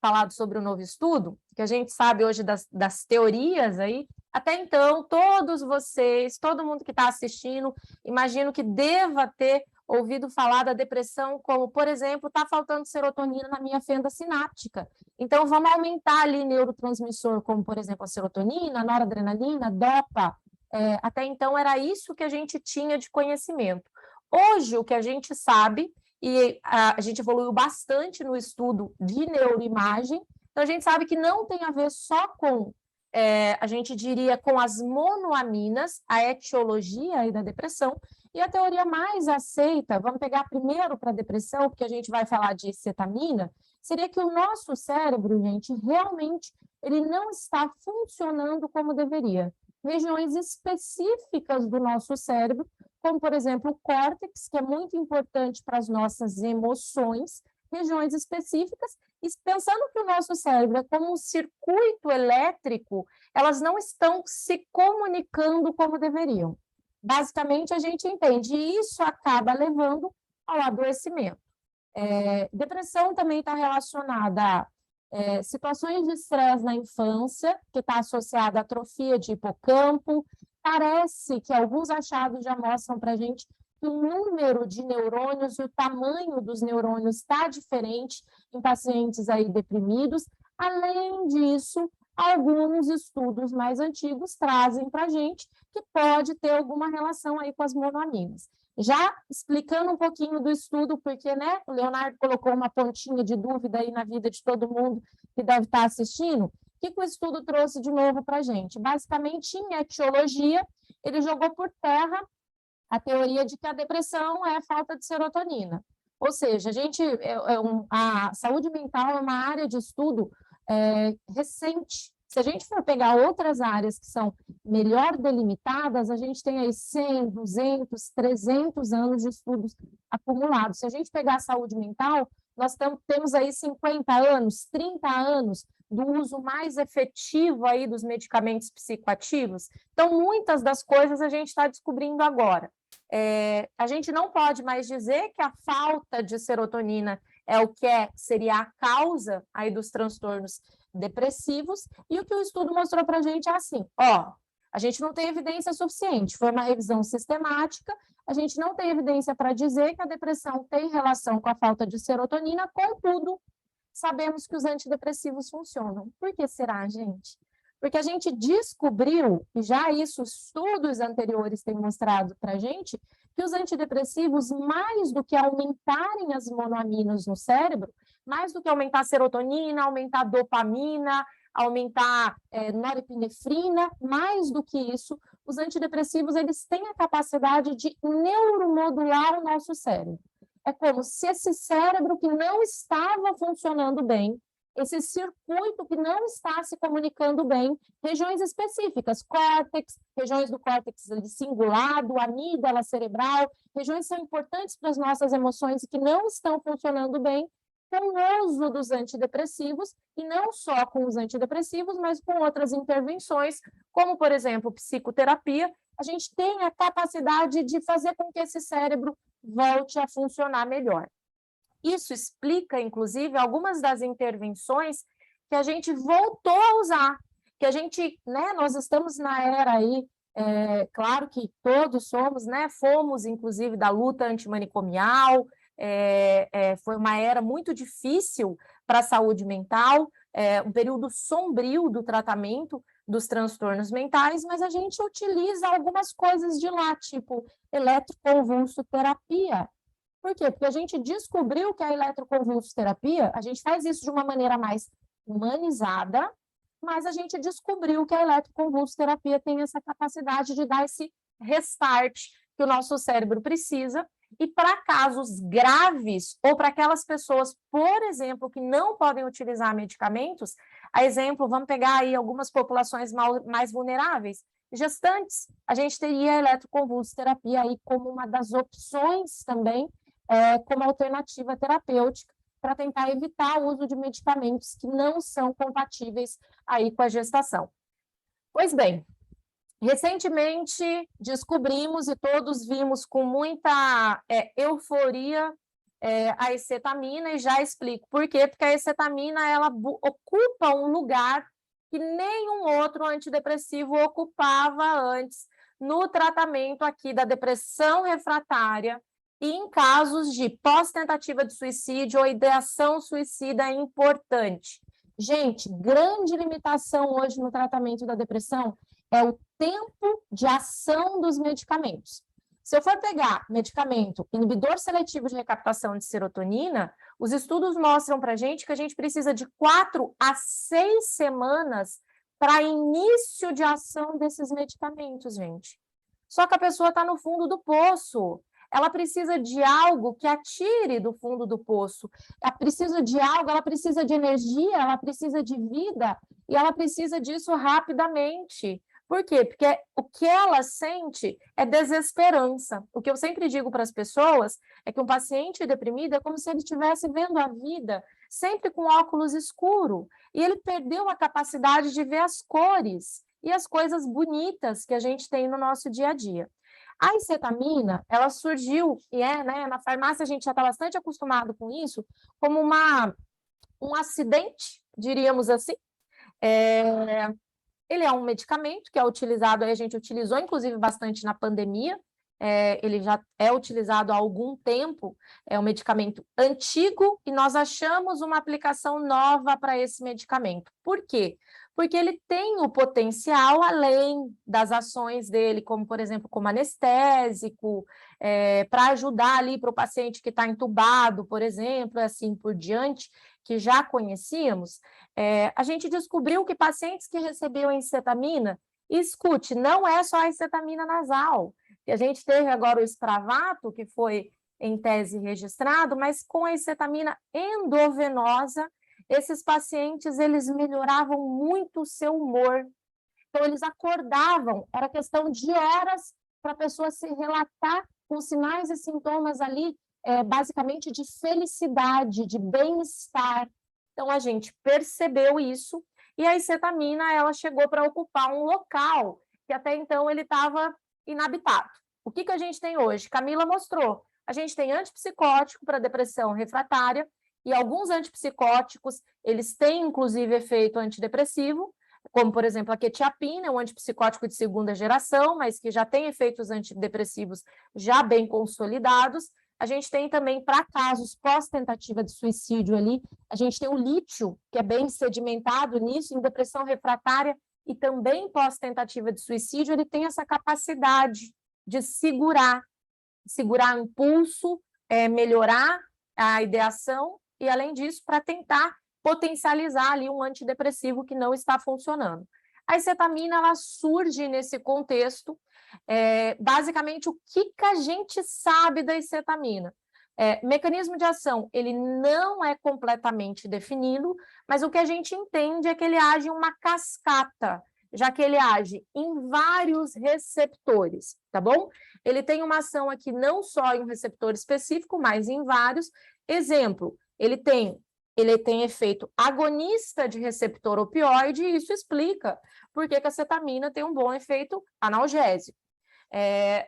falado sobre o novo estudo, que a gente sabe hoje das teorias aí. Até então, todos vocês, todo mundo que está assistindo, imagino que deva ter ouvido falar da depressão como, por exemplo, está faltando serotonina na minha fenda sináptica. Então, vamos aumentar ali neurotransmissor, como, por exemplo, a serotonina, a noradrenalina, dopa. Até então, era isso que a gente tinha de conhecimento. Hoje, o que a gente sabe, e a gente evoluiu bastante no estudo de neuroimagem, então a gente sabe que não tem a ver só com, a gente diria, com as monoaminas, a etiologia aí da depressão, e a teoria mais aceita, vamos pegar primeiro para a depressão, porque a gente vai falar de cetamina, seria que o nosso cérebro, gente, realmente, ele não está funcionando como deveria. Regiões específicas do nosso cérebro, como, por exemplo, o córtex, que é muito importante para as nossas emoções, regiões específicas, e pensando que o nosso cérebro é como um circuito elétrico, elas não estão se comunicando como deveriam. Basicamente, a gente entende, e isso acaba levando ao adoecimento. Depressão também está relacionada a situações de estresse na infância, que está associada à atrofia de hipocampo. Parece que alguns achados já mostram para a gente que o número de neurônios e o tamanho dos neurônios está diferente em pacientes aí deprimidos. Além disso, alguns estudos mais antigos trazem para a gente que pode ter alguma relação aí com as monoaminas. Já explicando um pouquinho do estudo, porque, né, o Leonardo colocou uma pontinha de dúvida aí na vida de todo mundo que deve estar assistindo, o que o estudo trouxe de novo para a gente? Basicamente, em etiologia, ele jogou por terra a teoria de que a depressão é a falta de serotonina. Ou seja, a saúde mental é uma área de estudo recente. Se a gente for pegar outras áreas que são melhor delimitadas, a gente tem aí 100, 200, 300 anos de estudos acumulados. Se a gente pegar a saúde mental, nós temos aí 50 anos, 30 anos do uso mais efetivo aí dos medicamentos psicoativos. Então, muitas das coisas a gente está descobrindo agora. A gente não pode mais dizer que a falta de serotonina é o que seria a causa aí dos transtornos depressivos, e o que o estudo mostrou para a gente é assim, a gente não tem evidência suficiente, foi uma revisão sistemática, a gente não tem evidência para dizer que a depressão tem relação com a falta de serotonina, contudo, sabemos que os antidepressivos funcionam. Por que será, gente? Porque a gente descobriu, e já isso estudos anteriores têm mostrado para a gente, que os antidepressivos, mais do que aumentarem as monoaminas no cérebro, mais do que aumentar a serotonina, aumentar a dopamina, aumentar norepinefrina, mais do que isso, os antidepressivos eles têm a capacidade de neuromodular o nosso cérebro. É como se esse cérebro que não estava funcionando bem, esse circuito que não está se comunicando bem, regiões específicas, córtex, regiões do córtex cingulado, amígdala cerebral, regiões que são importantes para as nossas emoções e que não estão funcionando bem, com o uso dos antidepressivos, e não só com os antidepressivos, mas com outras intervenções, como, por exemplo, psicoterapia, a gente tem a capacidade de fazer com que esse cérebro volte a funcionar melhor. Isso explica, inclusive, algumas das intervenções que a gente voltou a usar, que a gente, né, nós estamos na era aí, claro que todos somos, né, fomos, inclusive, da luta antimanicomial, foi uma era muito difícil para a saúde mental, um período sombrio do tratamento dos transtornos mentais, mas a gente utiliza algumas coisas de lá, tipo eletroconvulsoterapia. Por quê? Porque a gente descobriu que a eletroconvulsoterapia, a gente faz isso de uma maneira mais humanizada, mas a gente descobriu que a eletroconvulsoterapia tem essa capacidade de dar esse restart que o nosso cérebro precisa, e para casos graves, ou para aquelas pessoas, por exemplo, que não podem utilizar medicamentos, a exemplo, vamos pegar aí algumas populações mais vulneráveis, gestantes, a gente teria a eletroconvulsoterapia aí como uma das opções também, como alternativa terapêutica, para tentar evitar o uso de medicamentos que não são compatíveis aí com a gestação. Pois bem, recentemente descobrimos e todos vimos com muita euforia a escetamina, e já explico por quê, porque a escetamina ela ocupa um lugar que nenhum outro antidepressivo ocupava antes no tratamento aqui da depressão refratária e em casos de pós-tentativa de suicídio ou ideação suicida importante. Gente, grande limitação hoje no tratamento da depressão é o tempo de ação dos medicamentos. Se eu for pegar medicamento inibidor seletivo de recaptação de serotonina, os estudos mostram para a gente que a gente precisa de 4 a 6 semanas para início de ação desses medicamentos, gente. Só que a pessoa está no fundo do poço. Ela precisa de algo que a tire do fundo do poço. Ela precisa de algo, ela precisa de energia, ela precisa de vida, e ela precisa disso rapidamente. Por quê? Porque o que ela sente é desesperança. O que eu sempre digo para as pessoas é que um paciente deprimido é como se ele estivesse vendo a vida sempre com óculos escuro, e ele perdeu a capacidade de ver as cores e as coisas bonitas que a gente tem no nosso dia a dia. A escetamina, ela surgiu, e né, na farmácia a gente já está bastante acostumado com isso, como um acidente, diríamos assim. Ele é um medicamento que é utilizado, a gente utilizou inclusive bastante na pandemia, ele já é utilizado há algum tempo, é um medicamento antigo, e nós achamos uma aplicação nova para esse medicamento. Por quê? Porque ele tem o potencial, além das ações dele, como, por exemplo, como anestésico, para ajudar ali para o paciente que está entubado, por exemplo, assim por diante, que já conhecíamos, a gente descobriu que pacientes que recebiam escetamina, e escute, não é só a escetamina nasal, a gente teve agora o Spravato, que foi em tese registrado, mas com a escetamina endovenosa, esses pacientes, eles melhoravam muito o seu humor. Então, eles acordavam, era questão de horas para a pessoa se relatar com sinais e sintomas ali, basicamente de felicidade, de bem-estar. Então, a gente percebeu isso, e a escetamina, ela chegou para ocupar um local que até então ele estava inabitado. O que a gente tem hoje? Camila mostrou. A gente tem antipsicótico para depressão refratária, e alguns antipsicóticos, eles têm, inclusive, efeito antidepressivo, como, por exemplo, a quetiapina, um antipsicótico de segunda geração, mas que já tem efeitos antidepressivos já bem consolidados. A gente tem também, para casos pós-tentativa de suicídio ali, a gente tem o lítio, que é bem sedimentado nisso, em depressão refratária, e também pós-tentativa de suicídio, ele tem essa capacidade de segurar impulso, melhorar a ideação e, além disso, para tentar potencializar ali um antidepressivo que não está funcionando. A acetamina, ela surge nesse contexto. Basicamente, o que a gente sabe da acetamina? Mecanismo de ação, ele não é completamente definido, mas o que a gente entende é que ele age em uma cascata, já que ele age em vários receptores, tá bom? Ele tem uma ação aqui não só em um receptor específico, mas em vários. Exemplo, ele tem efeito agonista de receptor opioide, e isso explica por que a acetamina tem um bom efeito analgésico.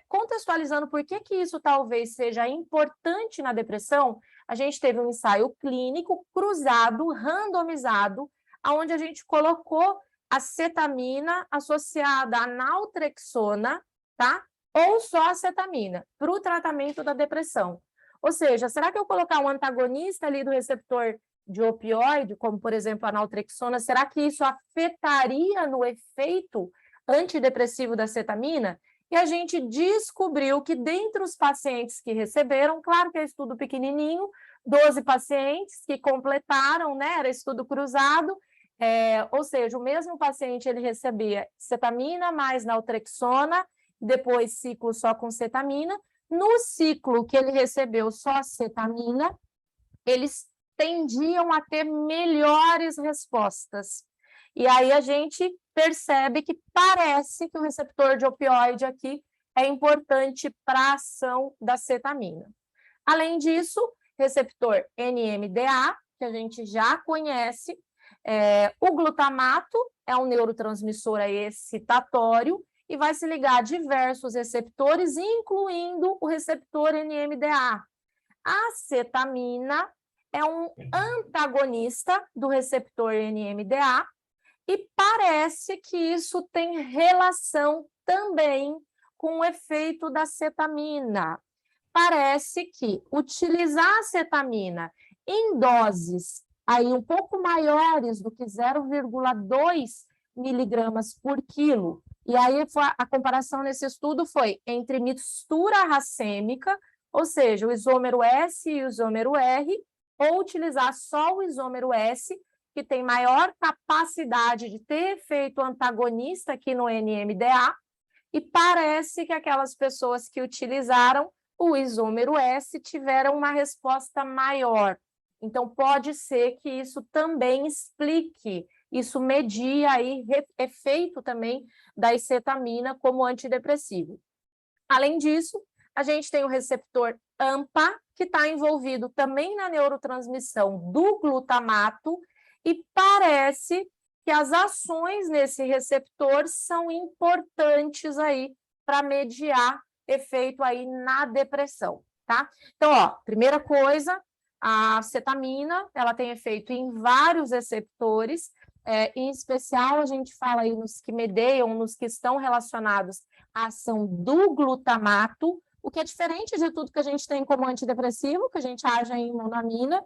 Contextualizando por que isso talvez seja importante na depressão, a gente teve um ensaio clínico cruzado, randomizado, onde a gente colocou acetamina associada à naltrexona, tá? Ou só acetamina, para o tratamento da depressão. Ou seja, será que eu colocar um antagonista ali do receptor de opioide, como, por exemplo, a naltrexona, será que isso afetaria no efeito antidepressivo da acetamina? E a gente descobriu que, dentre os pacientes que receberam, claro que é estudo pequenininho, 12 pacientes que completaram, né, era estudo cruzado, ou seja, o mesmo paciente ele recebia cetamina mais naltrexona, depois ciclo só com cetamina. No ciclo que ele recebeu só cetamina, eles tendiam a ter melhores respostas. E aí a gente percebe que parece que o receptor de opioide aqui é importante para a ação da cetamina. Além disso, receptor NMDA, que a gente já conhece, o glutamato é um neurotransmissor excitatório e vai se ligar a diversos receptores, incluindo o receptor NMDA. A acetamina é um antagonista do receptor NMDA e parece que isso tem relação também com o efeito da cetamina. Parece que utilizar a acetamina em doses aí um pouco maiores do que 0,2 miligramas por quilo, e aí a comparação nesse estudo foi entre mistura racêmica, ou seja, o isômero S e o isômero R, ou utilizar só o isômero S, que tem maior capacidade de ter efeito antagonista aqui no NMDA, e parece que aquelas pessoas que utilizaram o isômero S tiveram uma resposta maior. Então, pode ser que isso também explique, isso media aí efeito também da acetamina como antidepressivo. Além disso, a gente tem o receptor AMPA, que está envolvido também na neurotransmissão do glutamato, e parece que as ações nesse receptor são importantes aí para mediar efeito aí na depressão, tá? Então, ó, primeira coisa, a acetamina, ela tem efeito em vários receptores, em especial a gente fala aí nos que mediam, nos que estão relacionados à ação do glutamato, o que é diferente de tudo que a gente tem como antidepressivo, que a gente age em monamina,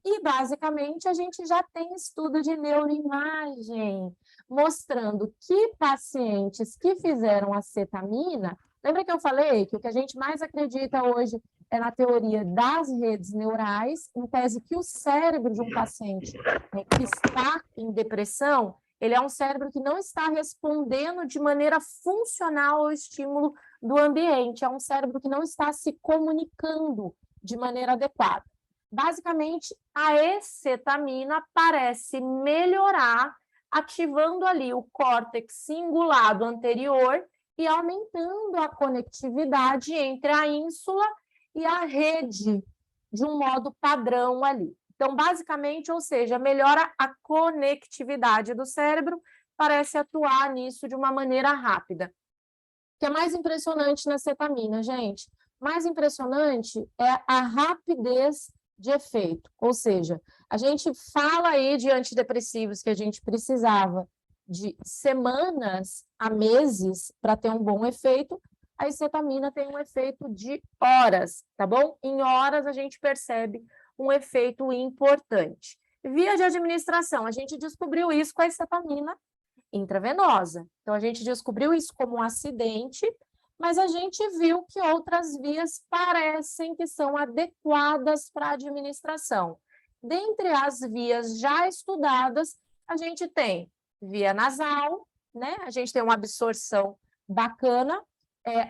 e basicamente a gente já tem estudo de neuroimagem mostrando que pacientes que fizeram acetamina, lembra que eu falei que o que a gente mais acredita hoje é na teoria das redes neurais, em tese que o cérebro de um paciente que está em depressão, ele é um cérebro que não está respondendo de maneira funcional ao estímulo do ambiente, é um cérebro que não está se comunicando de maneira adequada. Basicamente, a acetamina parece melhorar, ativando ali o córtex cingulado anterior e aumentando a conectividade entre a ínsula e a rede de um modo padrão ali. Então, basicamente, ou seja, melhora a conectividade do cérebro, parece atuar nisso de uma maneira rápida. O que é mais impressionante na acetamina, gente? Mais impressionante é a rapidez de efeito, ou seja, a gente fala aí de antidepressivos que a gente precisava de semanas a meses para ter um bom efeito, a acetamina tem um efeito de horas, tá bom? Em horas a gente percebe um efeito importante. Via de administração, a gente descobriu isso com a acetamina, intravenosa. Então, a gente descobriu isso como um acidente, mas a gente viu que outras vias parecem que são adequadas para a administração. Dentre as vias já estudadas, a gente tem via nasal, né? A gente tem uma absorção bacana.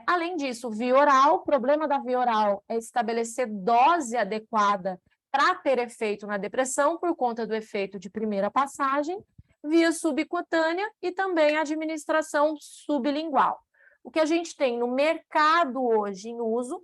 Além disso, via oral, o problema da via oral é estabelecer dose adequada para ter efeito na depressão, por conta do efeito de primeira passagem, via subcutânea e também administração sublingual. O que a gente tem no mercado hoje em uso,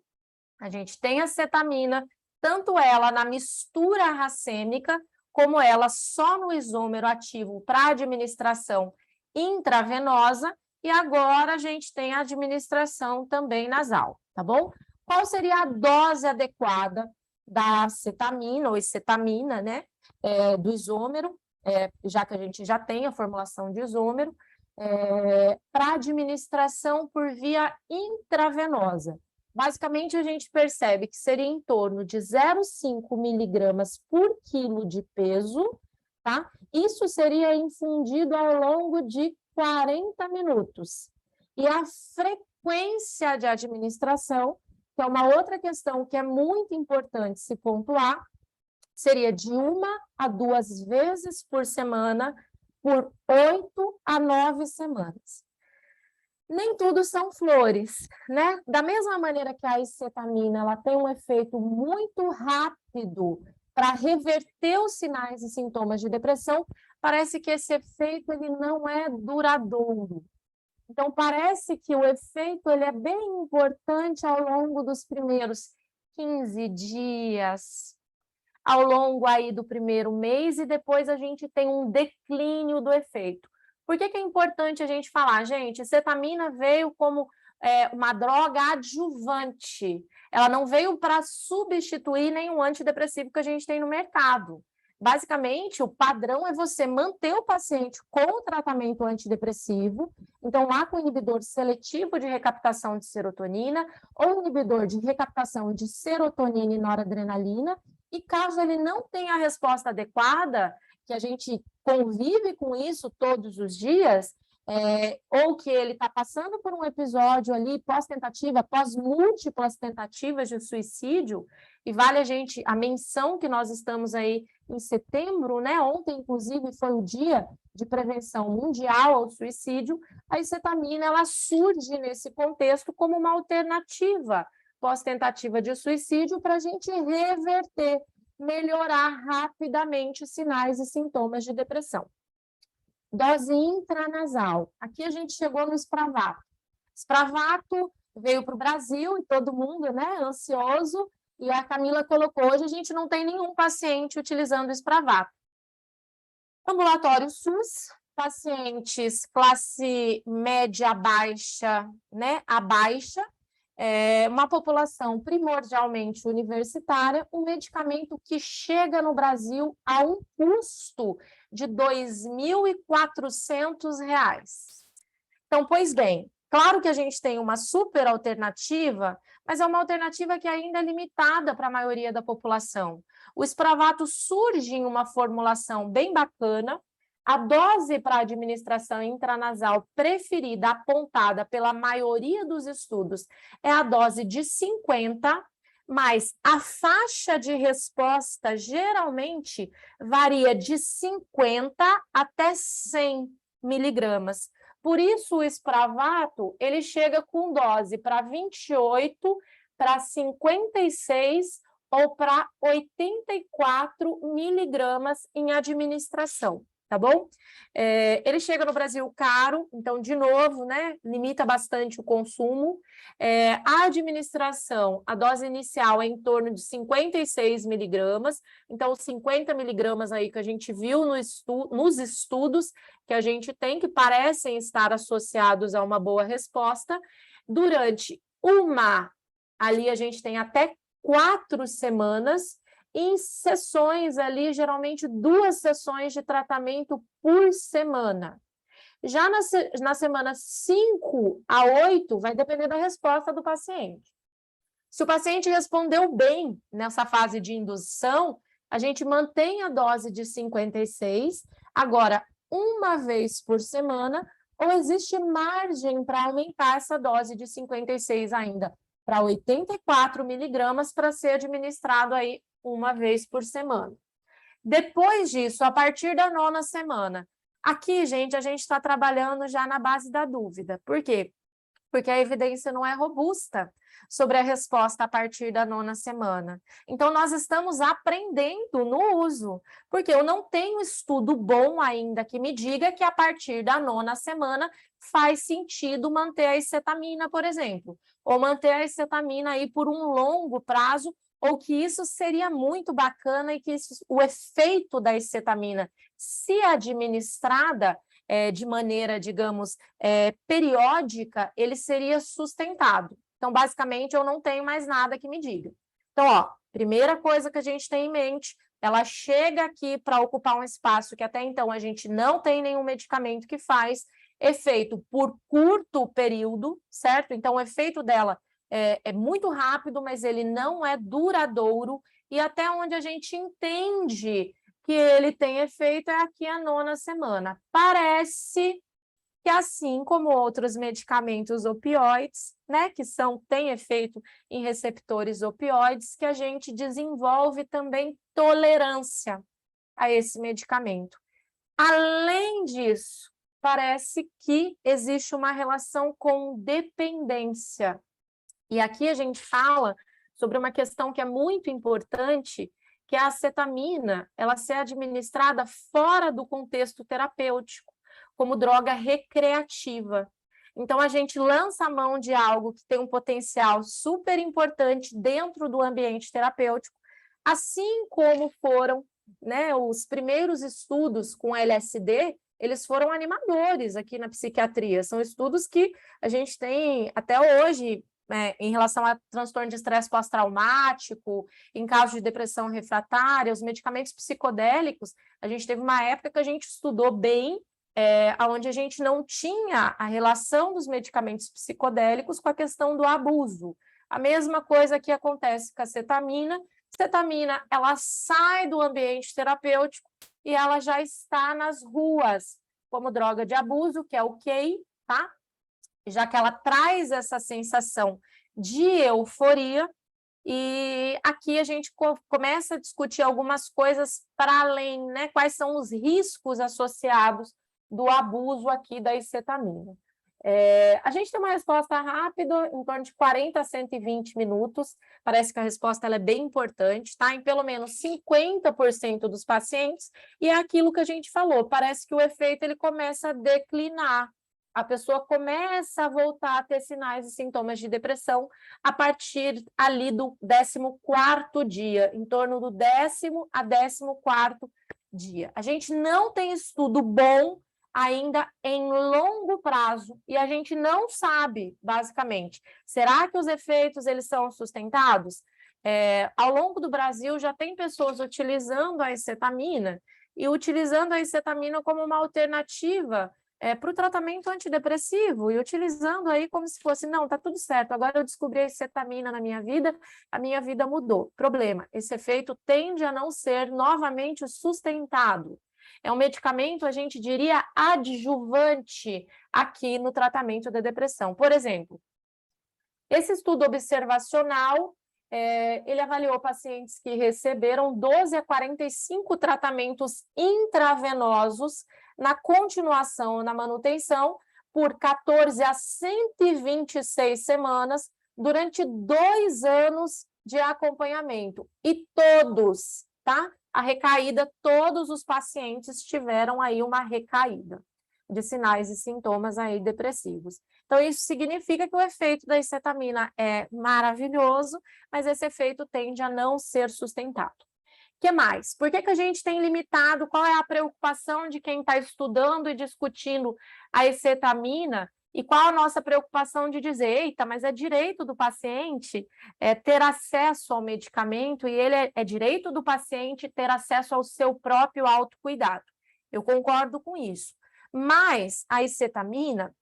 a gente tem a cetamina, tanto ela na mistura racêmica, como ela só no isômero ativo para administração intravenosa, e agora a gente tem a administração também nasal, tá bom? Qual seria a dose adequada da cetamina ou escetamina, né, do isômero, já que a gente já tem a formulação de isômero, para administração por via intravenosa? Basicamente, a gente percebe que seria em torno de 0,5 miligramas por quilo de peso, tá? Isso seria infundido ao longo de 40 minutos. E a frequência de administração, que é uma outra questão que é muito importante se pontuar, seria de 1 a 2 vezes por semana, por 8 a 9 semanas. Nem tudo são flores, né? Da mesma maneira que a escetamina, ela tem um efeito muito rápido para reverter os sinais e sintomas de depressão, parece que esse efeito ele não é duradouro. Então, parece que o efeito ele é bem importante ao longo dos primeiros 15 dias, ao longo aí do primeiro mês, e depois a gente tem um declínio do efeito. Por que é importante a gente falar? Gente, cetamina veio como uma droga adjuvante. Ela não veio para substituir nenhum antidepressivo que a gente tem no mercado. Basicamente, o padrão é você manter o paciente com o tratamento antidepressivo, então lá com inibidor seletivo de recaptação de serotonina ou inibidor de recaptação de serotonina e noradrenalina, e caso ele não tenha a resposta adequada, que a gente convive com isso todos os dias, ou que ele está passando por um episódio ali pós-tentativa, pós-múltiplas tentativas de suicídio, e vale a menção que nós estamos aí em setembro, né? Ontem, inclusive, foi o dia de prevenção mundial ao suicídio. A escetamina, ela surge nesse contexto como uma alternativa pós-tentativa de suicídio para a gente reverter, melhorar rapidamente os sinais e sintomas de depressão. Dose intranasal. Aqui a gente chegou no Spravato. Spravato veio para o Brasil e todo mundo, né, ansioso, e a Camila colocou, hoje a gente não tem nenhum paciente utilizando Spravato. Ambulatório SUS, pacientes classe média baixa, né, abaixo, uma população primordialmente universitária, um medicamento que chega no Brasil a um custo de R$ 2.400. Então, pois bem, claro que a gente tem uma super alternativa, mas é uma alternativa que ainda é limitada para a maioria da população. O Spravato surge em uma formulação bem bacana. A dose para administração intranasal preferida, apontada pela maioria dos estudos, é a dose de 50, mas a faixa de resposta geralmente varia de 50 até 100 miligramas. Por isso, o Spravato, ele chega com dose para 28, para 56 ou para 84 miligramas em administração. Tá bom? Ele chega no Brasil caro, então, de novo, né, limita bastante o consumo. A administração, a dose inicial é em torno de 56 miligramas, então, 50 miligramas aí que a gente viu nos estudos que a gente tem, que parecem estar associados a uma boa resposta. Durante ali a gente tem até 4 semanas, em sessões ali, geralmente 2 sessões de tratamento por semana. Já na semana 5 a 8, vai depender da resposta do paciente. Se o paciente respondeu bem nessa fase de indução, a gente mantém a dose de 56. Agora, uma vez por semana, ou existe margem para aumentar essa dose de 56 ainda para 84 miligramas para ser administrado aí uma vez por semana. Depois disso, a partir da 9ª semana, aqui, gente, a gente está trabalhando já na base da dúvida. Por quê? Porque a evidência não é robusta sobre a resposta a partir da 9ª semana. Então, nós estamos aprendendo no uso, porque eu não tenho estudo bom ainda que me diga que a partir da 9ª semana faz sentido manter a escetamina, por exemplo, ou manter a escetamina aí por um longo prazo, ou que isso seria muito bacana e que o efeito da escetamina, se administrada de maneira, digamos, periódica, ele seria sustentado. Então, basicamente, eu não tenho mais nada que me diga. Então, ó, primeira coisa que a gente tem em mente, ela chega aqui para ocupar um espaço que até então a gente não tem nenhum medicamento que faz efeito por curto período, certo? Então, o efeito dela é muito rápido, mas ele não é duradouro, e até onde a gente entende que ele tem efeito é aqui a 9ª semana. Parece que, assim como outros medicamentos opioides, né, que têm efeito em receptores opioides, que a gente desenvolve também tolerância a esse medicamento. Além disso, parece que existe uma relação com dependência. E aqui a gente fala sobre uma questão que é muito importante, que é a acetamina, ela ser administrada fora do contexto terapêutico, como droga recreativa. Então, a gente lança a mão de algo que tem um potencial super importante dentro do ambiente terapêutico, assim como foram, né, os primeiros estudos com LSD, eles foram animadores aqui na psiquiatria. São estudos que a gente tem até hoje, em relação a transtorno de estresse pós-traumático, em caso de depressão refratária, os medicamentos psicodélicos, a gente teve uma época que a gente estudou bem, onde a gente não tinha a relação dos medicamentos psicodélicos com a questão do abuso. A mesma coisa que acontece com a cetamina. Cetamina, ela sai do ambiente terapêutico e ela já está nas ruas como droga de abuso, que é ok, tá? Já que ela traz essa sensação de euforia, e aqui a gente começa a discutir algumas coisas para além, né? Quais são os riscos associados do abuso aqui da escetamina. A gente tem uma resposta rápida, em torno de 40 a 120 minutos, parece que a resposta ela é bem importante, tá? Em pelo menos 50% dos pacientes, e é aquilo que a gente falou, parece que o efeito ele começa a declinar, a pessoa começa a voltar a ter sinais e sintomas de depressão a partir ali do 14º dia, em torno do 10º a 14º dia. A gente não tem estudo bom ainda em longo prazo, e a gente não sabe, basicamente, será que os efeitos eles são sustentados? Ao longo do Brasil já tem pessoas utilizando a escetamina, e utilizando a escetamina como uma alternativa para o tratamento antidepressivo, e utilizando aí como se fosse, não, tá tudo certo, agora eu descobri a escetamina na minha vida, a minha vida mudou. Problema, esse efeito tende a não ser novamente sustentado. É um medicamento, a gente diria, adjuvante aqui no tratamento da depressão. Por exemplo, esse estudo observacional, ele avaliou pacientes que receberam 12 a 45 tratamentos intravenosos na continuação, na manutenção, por 14 a 126 semanas, durante 2 anos de acompanhamento. E todos, tá? A recaída, todos os pacientes tiveram aí uma recaída de sinais e sintomas aí depressivos. Então, isso significa que o efeito da escetamina é maravilhoso, mas esse efeito tende a não ser sustentado. O que mais? Por que a gente tem limitado? Qual é a preocupação de quem está estudando e discutindo a escetamina? E qual a nossa preocupação de dizer, eita, mas é direito do paciente ter acesso ao medicamento, e ele é direito do paciente ter acesso ao seu próprio autocuidado. Eu concordo com isso. Mas a escetamina,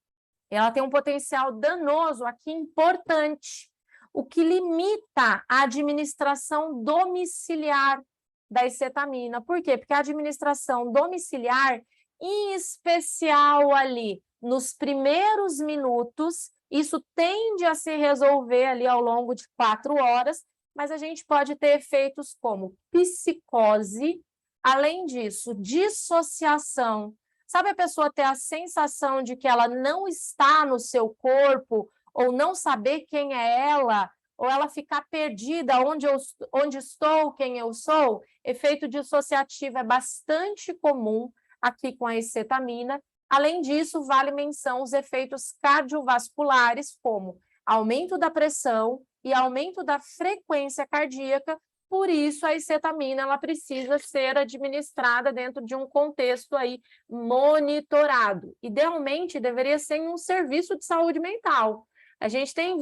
ela tem um potencial danoso aqui importante, o que limita a administração domiciliar da escetamina. Por quê? Porque a administração domiciliar em especial ali nos primeiros minutos. Isso tende a se resolver ali ao longo de 4 horas, mas a gente pode ter efeitos como psicose, além disso, dissociação. Sabe a pessoa ter a sensação de que ela não está no seu corpo, ou não saber quem é ela, ou ela ficar perdida onde estou, quem eu sou? Efeito dissociativo é bastante comum aqui com a escetamina. Além disso, vale menção os efeitos cardiovasculares, como aumento da pressão e aumento da frequência cardíaca. Por isso, a escetamina ela precisa ser administrada dentro de um contexto aí monitorado. Idealmente, deveria ser em um serviço de saúde mental. A gente tem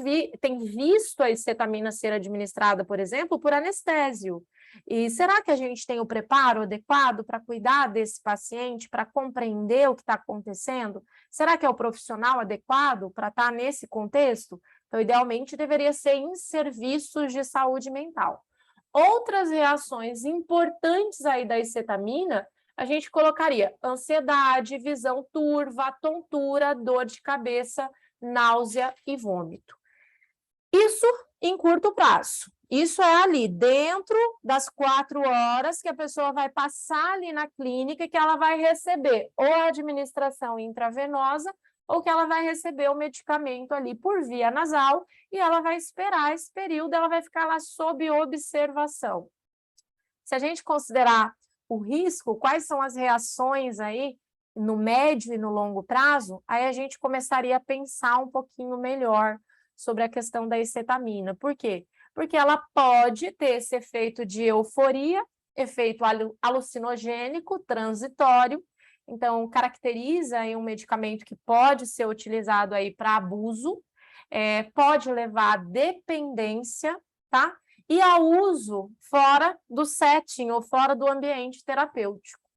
visto a escetamina ser administrada, por exemplo, por anestésio. E será que a gente tem o preparo adequado para cuidar desse paciente, para compreender o que está acontecendo? Será que é o profissional adequado para estar nesse contexto? Então, idealmente, deveria ser em serviços de saúde mental. Outras reações importantes aí da escetamina, a gente colocaria ansiedade, visão turva, tontura, dor de cabeça, náusea e vômito. Isso em curto prazo. Isso é ali, dentro das 4 horas que a pessoa vai passar ali na clínica, que ela vai receber ou a administração intravenosa, ou que ela vai receber o medicamento ali por via nasal, e ela vai esperar esse período, ela vai ficar lá sob observação. Se a gente considerar o risco, quais são as reações aí, no médio e no longo prazo, aí a gente começaria a pensar um pouquinho melhor sobre a questão da escetamina. Por quê? Porque ela pode ter esse efeito de euforia, efeito alucinogênico, transitório. Então, caracteriza aí um medicamento que pode ser utilizado aí para abuso, pode levar à dependência, tá? E ao uso fora do setting ou fora do ambiente terapêutico.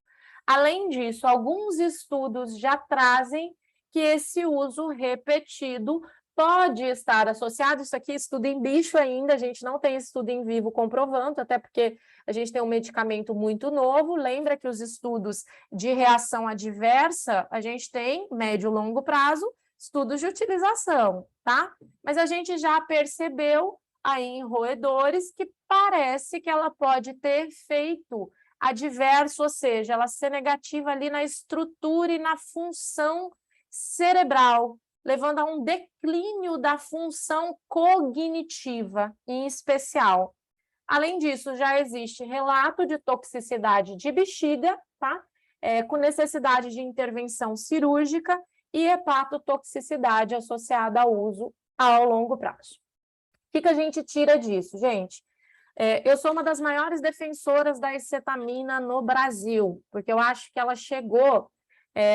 Além disso, alguns estudos já trazem que esse uso repetido pode estar associado, isso aqui é estudo em bicho ainda, a gente não tem estudo em vivo comprovando, até porque a gente tem um medicamento muito novo. Lembra que os estudos de reação adversa, a gente tem médio e longo prazo, estudos de utilização, tá? Mas a gente já percebeu aí em roedores que parece que ela pode ter efeito adverso, ou seja, ela ser negativa ali na estrutura e na função cerebral, levando a um declínio da função cognitiva, em especial. Além disso, já existe relato de toxicidade de bexiga, tá? Com necessidade de intervenção cirúrgica e hepatotoxicidade associada ao uso ao longo prazo. O que a gente tira disso, gente? Eu sou uma das maiores defensoras da escetamina no Brasil, porque eu acho que ela chegou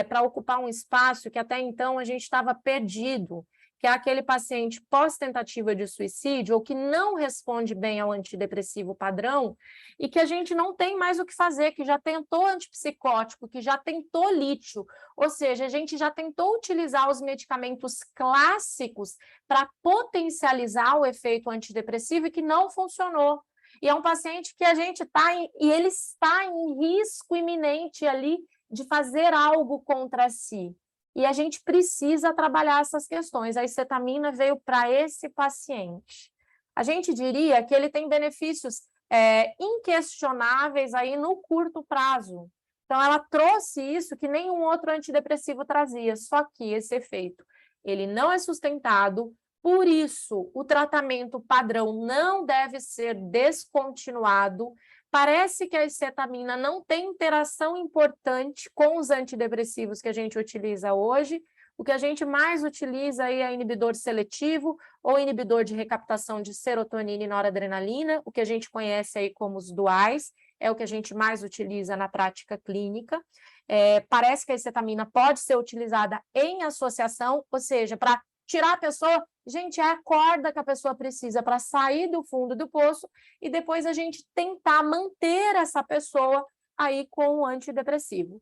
para ocupar um espaço que até então a gente estava perdido, que é aquele paciente pós-tentativa de suicídio ou que não responde bem ao antidepressivo padrão e que a gente não tem mais o que fazer, que já tentou antipsicótico, que já tentou lítio, ou seja, a gente já tentou utilizar os medicamentos clássicos para potencializar o efeito antidepressivo e que não funcionou. E é um paciente que a gente ele está em risco iminente ali de fazer algo contra si. E a gente precisa trabalhar essas questões. A escetamina veio para esse paciente. A gente diria que ele tem benefícios inquestionáveis aí no curto prazo. Então, ela trouxe isso que nenhum outro antidepressivo trazia, só que esse efeito, ele não é sustentado, por isso, o tratamento padrão não deve ser descontinuado. Parece que a escetamina não tem interação importante com os antidepressivos que a gente utiliza hoje. O que a gente mais utiliza aí é inibidor seletivo ou inibidor de recaptação de serotonina e noradrenalina, o que a gente conhece aí como os duais, é o que a gente mais utiliza na prática clínica. Parece que a escetamina pode ser utilizada em associação, ou seja, para tirar a pessoa, gente, é a corda que a pessoa precisa para sair do fundo do poço e depois a gente tentar manter essa pessoa aí com o antidepressivo.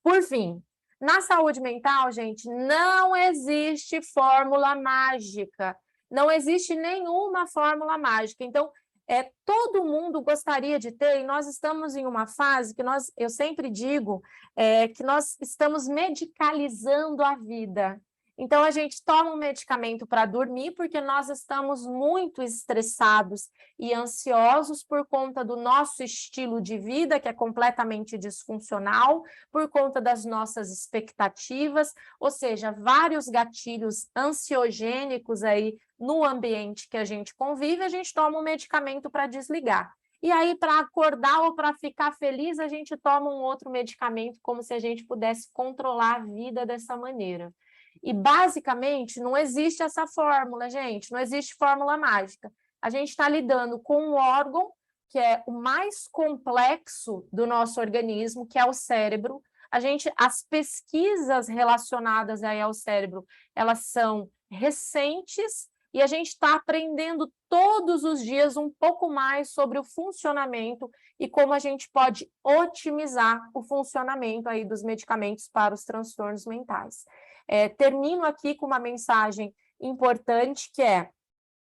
Por fim, na saúde mental, gente, não existe fórmula mágica, não existe nenhuma fórmula mágica. Então, todo mundo gostaria de ter, e nós estamos em uma fase que eu sempre digo, que nós estamos medicalizando a vida. Então, a gente toma um medicamento para dormir porque nós estamos muito estressados e ansiosos por conta do nosso estilo de vida, que é completamente disfuncional, por conta das nossas expectativas, ou seja, vários gatilhos ansiogênicos aí no ambiente que a gente convive, a gente toma um medicamento para desligar. E aí, para acordar ou para ficar feliz, a gente toma um outro medicamento, como se a gente pudesse controlar a vida dessa maneira. E, basicamente, não existe essa fórmula, gente, não existe fórmula mágica. A gente está lidando com um órgão que é o mais complexo do nosso organismo, que é o cérebro. As pesquisas relacionadas aí ao cérebro, elas são recentes, e a gente está aprendendo todos os dias um pouco mais sobre o funcionamento e como a gente pode otimizar o funcionamento aí dos medicamentos para os transtornos mentais. Termino aqui com uma mensagem importante, que é: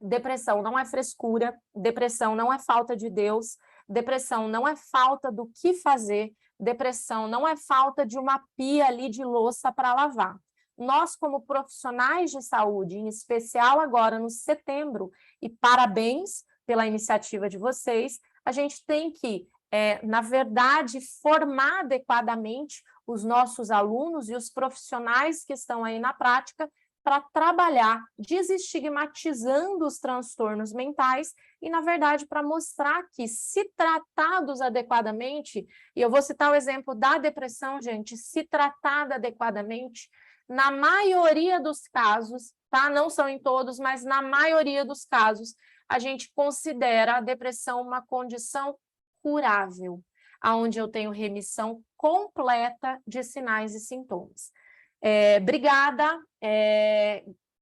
depressão não é frescura, depressão não é falta de Deus, depressão não é falta do que fazer, depressão não é falta de uma pia ali de louça para lavar. Nós, como profissionais de saúde, em especial agora no setembro, e parabéns pela iniciativa de vocês, a gente tem que, na verdade, formar adequadamente os nossos alunos e os profissionais que estão aí na prática para trabalhar desestigmatizando os transtornos mentais e, na verdade, para mostrar que, se tratados adequadamente, e eu vou citar o exemplo da depressão, gente, se tratada adequadamente, na maioria dos casos, tá? Não são em todos, mas na maioria dos casos, a gente considera a depressão uma condição curável, onde eu tenho remissão completa de sinais e sintomas. Obrigada,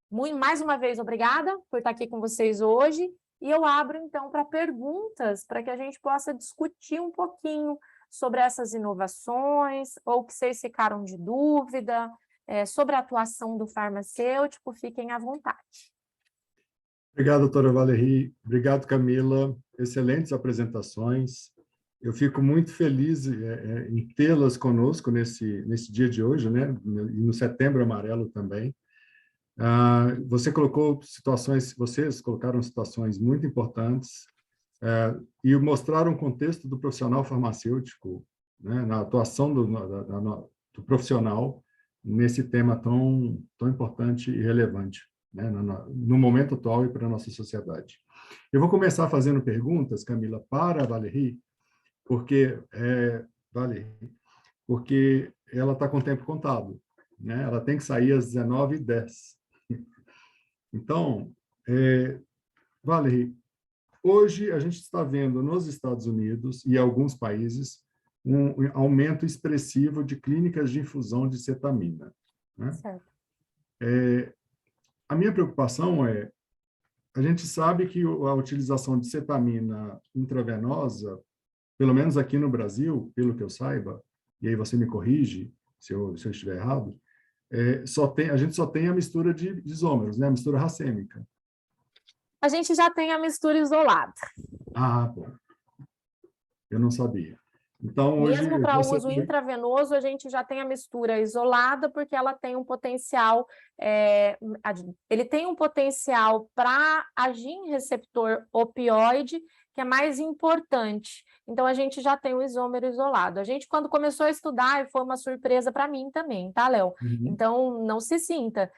mais uma vez, obrigada por estar aqui com vocês hoje, e eu abro, então, para perguntas, para que a gente possa discutir um pouquinho sobre essas inovações, ou que vocês ficaram de dúvida, sobre a atuação do farmacêutico. Fiquem à vontade. Obrigado, doutora Valerie. Obrigado, Camila. Excelentes apresentações. Eu fico muito feliz em tê-las conosco nesse dia de hoje, né? E no Setembro Amarelo também. Vocês colocaram situações muito importantes e mostraram o contexto do profissional farmacêutico, né? Na atuação do profissional nesse tema tão importante e relevante, né? No momento atual e para a nossa sociedade. Eu vou começar fazendo perguntas, Camila, para a Valerie, porque ela está com o tempo contado, né? Ela tem que sair às 19h10. Então, Valerie, hoje a gente está vendo nos Estados Unidos e alguns países um aumento expressivo de clínicas de infusão de cetamina, né? Certo. A minha preocupação a gente sabe que a utilização de cetamina intravenosa, pelo menos aqui no Brasil, pelo que eu saiba, e aí você me corrige se eu estiver errado, a gente só tem a mistura de isômeros, né? A mistura racêmica. A gente já tem a mistura isolada. Bom. Eu não sabia. Então, hoje, mesmo para uso intravenoso, a gente já tem a mistura isolada, porque ela tem um potencial, ele tem um potencial para agir em receptor opioide, que é mais importante. Então, a gente já tem o isômero isolado. A gente, quando começou a estudar, e foi uma surpresa para mim também, tá, Léo? Uhum. Então, não se sinta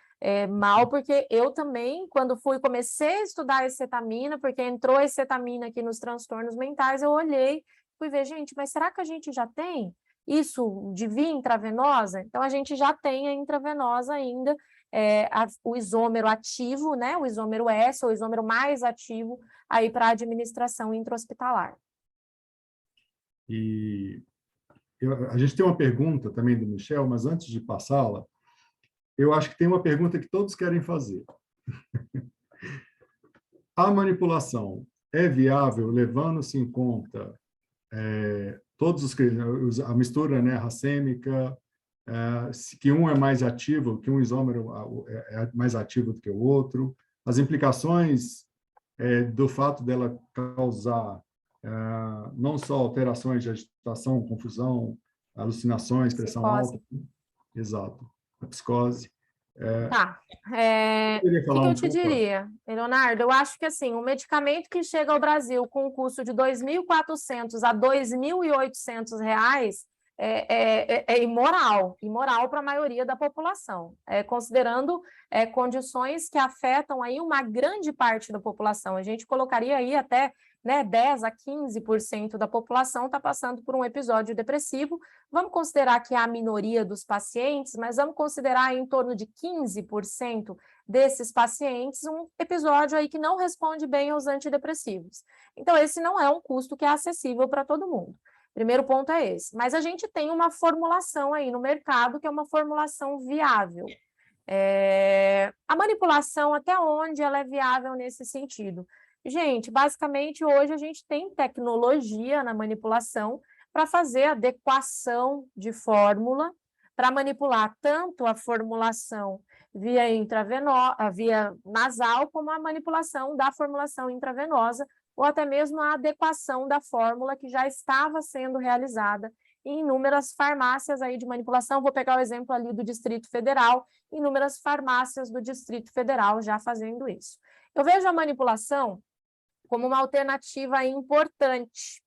mal, porque eu também, quando comecei a estudar acetamina, porque entrou a acetamina aqui nos transtornos mentais, eu olhei, fui ver, gente, mas será que a gente já tem isso de via intravenosa? Então, a gente já tem a intravenosa ainda, o isômero ativo, né? O isômero S, ou o isômero mais ativo, aí para a administração intra-hospitalar. E a gente tem uma pergunta também do Michel, mas antes de passá-la, eu acho que tem uma pergunta que todos querem fazer. A manipulação é viável, levando-se em conta a mistura, né, racêmica, que um é mais ativo, que um isômero é mais ativo do que o outro, as implicações do fato dela causar não só alterações de agitação, confusão, alucinações, pressão Psicose. alta, exato, a psicose. Tá. Eu queria O que falar eu um te pouco. diria, Leonardo? Eu acho que assim, um medicamento que chega ao Brasil com um custo de R$ 2.400 a R$ 2.800 é imoral, imoral para a maioria da população, considerando condições que afetam aí uma grande parte da população. A gente colocaria aí até 10 a 15% da população está passando por um episódio depressivo. Vamos considerar que é a minoria dos pacientes, mas vamos considerar em torno de 15% desses pacientes um episódio aí que não responde bem aos antidepressivos. Então, esse não é um custo que é acessível para todo mundo. Primeiro ponto é esse. Mas a gente tem uma formulação aí no mercado que é uma formulação viável. A manipulação, até onde ela é viável nesse sentido? Gente, basicamente, hoje a gente tem tecnologia na manipulação para fazer adequação de fórmula, para manipular tanto a formulação via via nasal, como a manipulação da formulação intravenosa, ou até mesmo a adequação da fórmula que já estava sendo realizada em inúmeras farmácias aí de manipulação. Vou pegar o exemplo ali do Distrito Federal, inúmeras farmácias do Distrito Federal já fazendo isso. Eu vejo a manipulação como uma alternativa importante,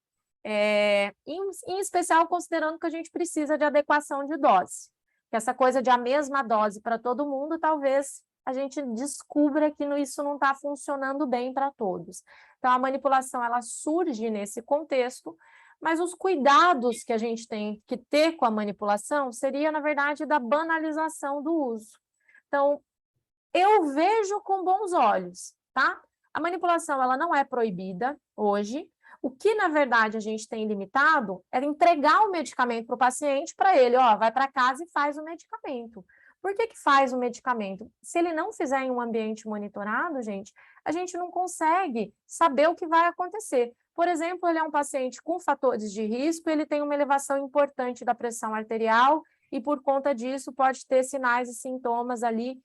em especial considerando que a gente precisa de adequação de dose. Que essa coisa de a mesma dose para todo mundo, talvez a gente descubra que isso não está funcionando bem para todos. Então, a manipulação ela surge nesse contexto, mas os cuidados que a gente tem que ter com a manipulação seria, na verdade, da banalização do uso. Então, eu vejo com bons olhos, tá? A manipulação ela não é proibida hoje. O que, na verdade, a gente tem limitado é entregar o medicamento para o paciente, para ele, vai para casa e faz o medicamento. Por que faz o medicamento? Se ele não fizer em um ambiente monitorado, a gente não consegue saber o que vai acontecer. Por exemplo, ele é um paciente com fatores de risco, ele tem uma elevação importante da pressão arterial e, por conta disso, pode ter sinais e sintomas ali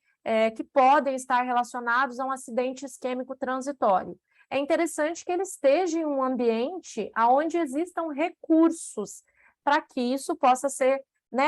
que podem estar relacionados a um acidente isquêmico transitório. É interessante que ele esteja em um ambiente onde existam recursos para que isso possa ser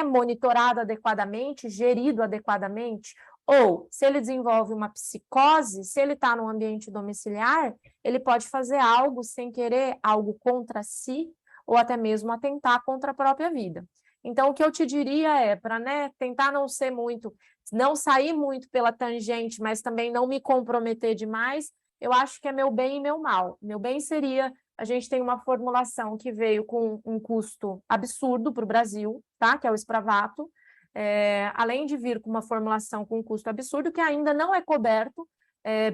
monitorado adequadamente, gerido adequadamente, ou se ele desenvolve uma psicose, se ele está num ambiente domiciliar, ele pode fazer algo sem querer, algo contra si, ou até mesmo atentar contra a própria vida. Então, o que eu te diria é para tentar não sair muito pela tangente, mas também não me comprometer demais, eu acho que é meu bem e meu mal. Meu bem seria, a gente tem uma formulação que veio com um custo absurdo para o Brasil, tá? Que é o Spravato, além de vir com uma formulação com um custo absurdo, que ainda não é coberto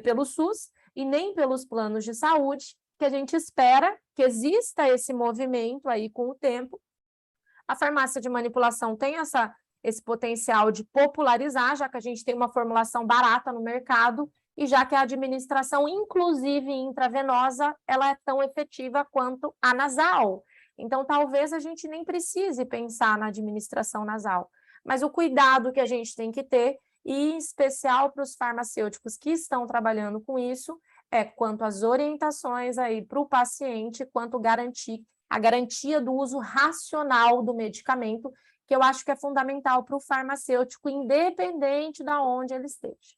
pelo SUS e nem pelos planos de saúde, que a gente espera que exista esse movimento aí com o tempo. A farmácia de manipulação tem esse potencial de popularizar, já que a gente tem uma formulação barata no mercado e já que a administração, inclusive intravenosa, ela é tão efetiva quanto a nasal. Então, talvez a gente nem precise pensar na administração nasal. Mas o cuidado que a gente tem que ter, e em especial para os farmacêuticos que estão trabalhando com isso, quanto às orientações aí para o paciente, quanto a garantia do uso racional do medicamento, que eu acho que é fundamental para o farmacêutico, independente de onde ele esteja.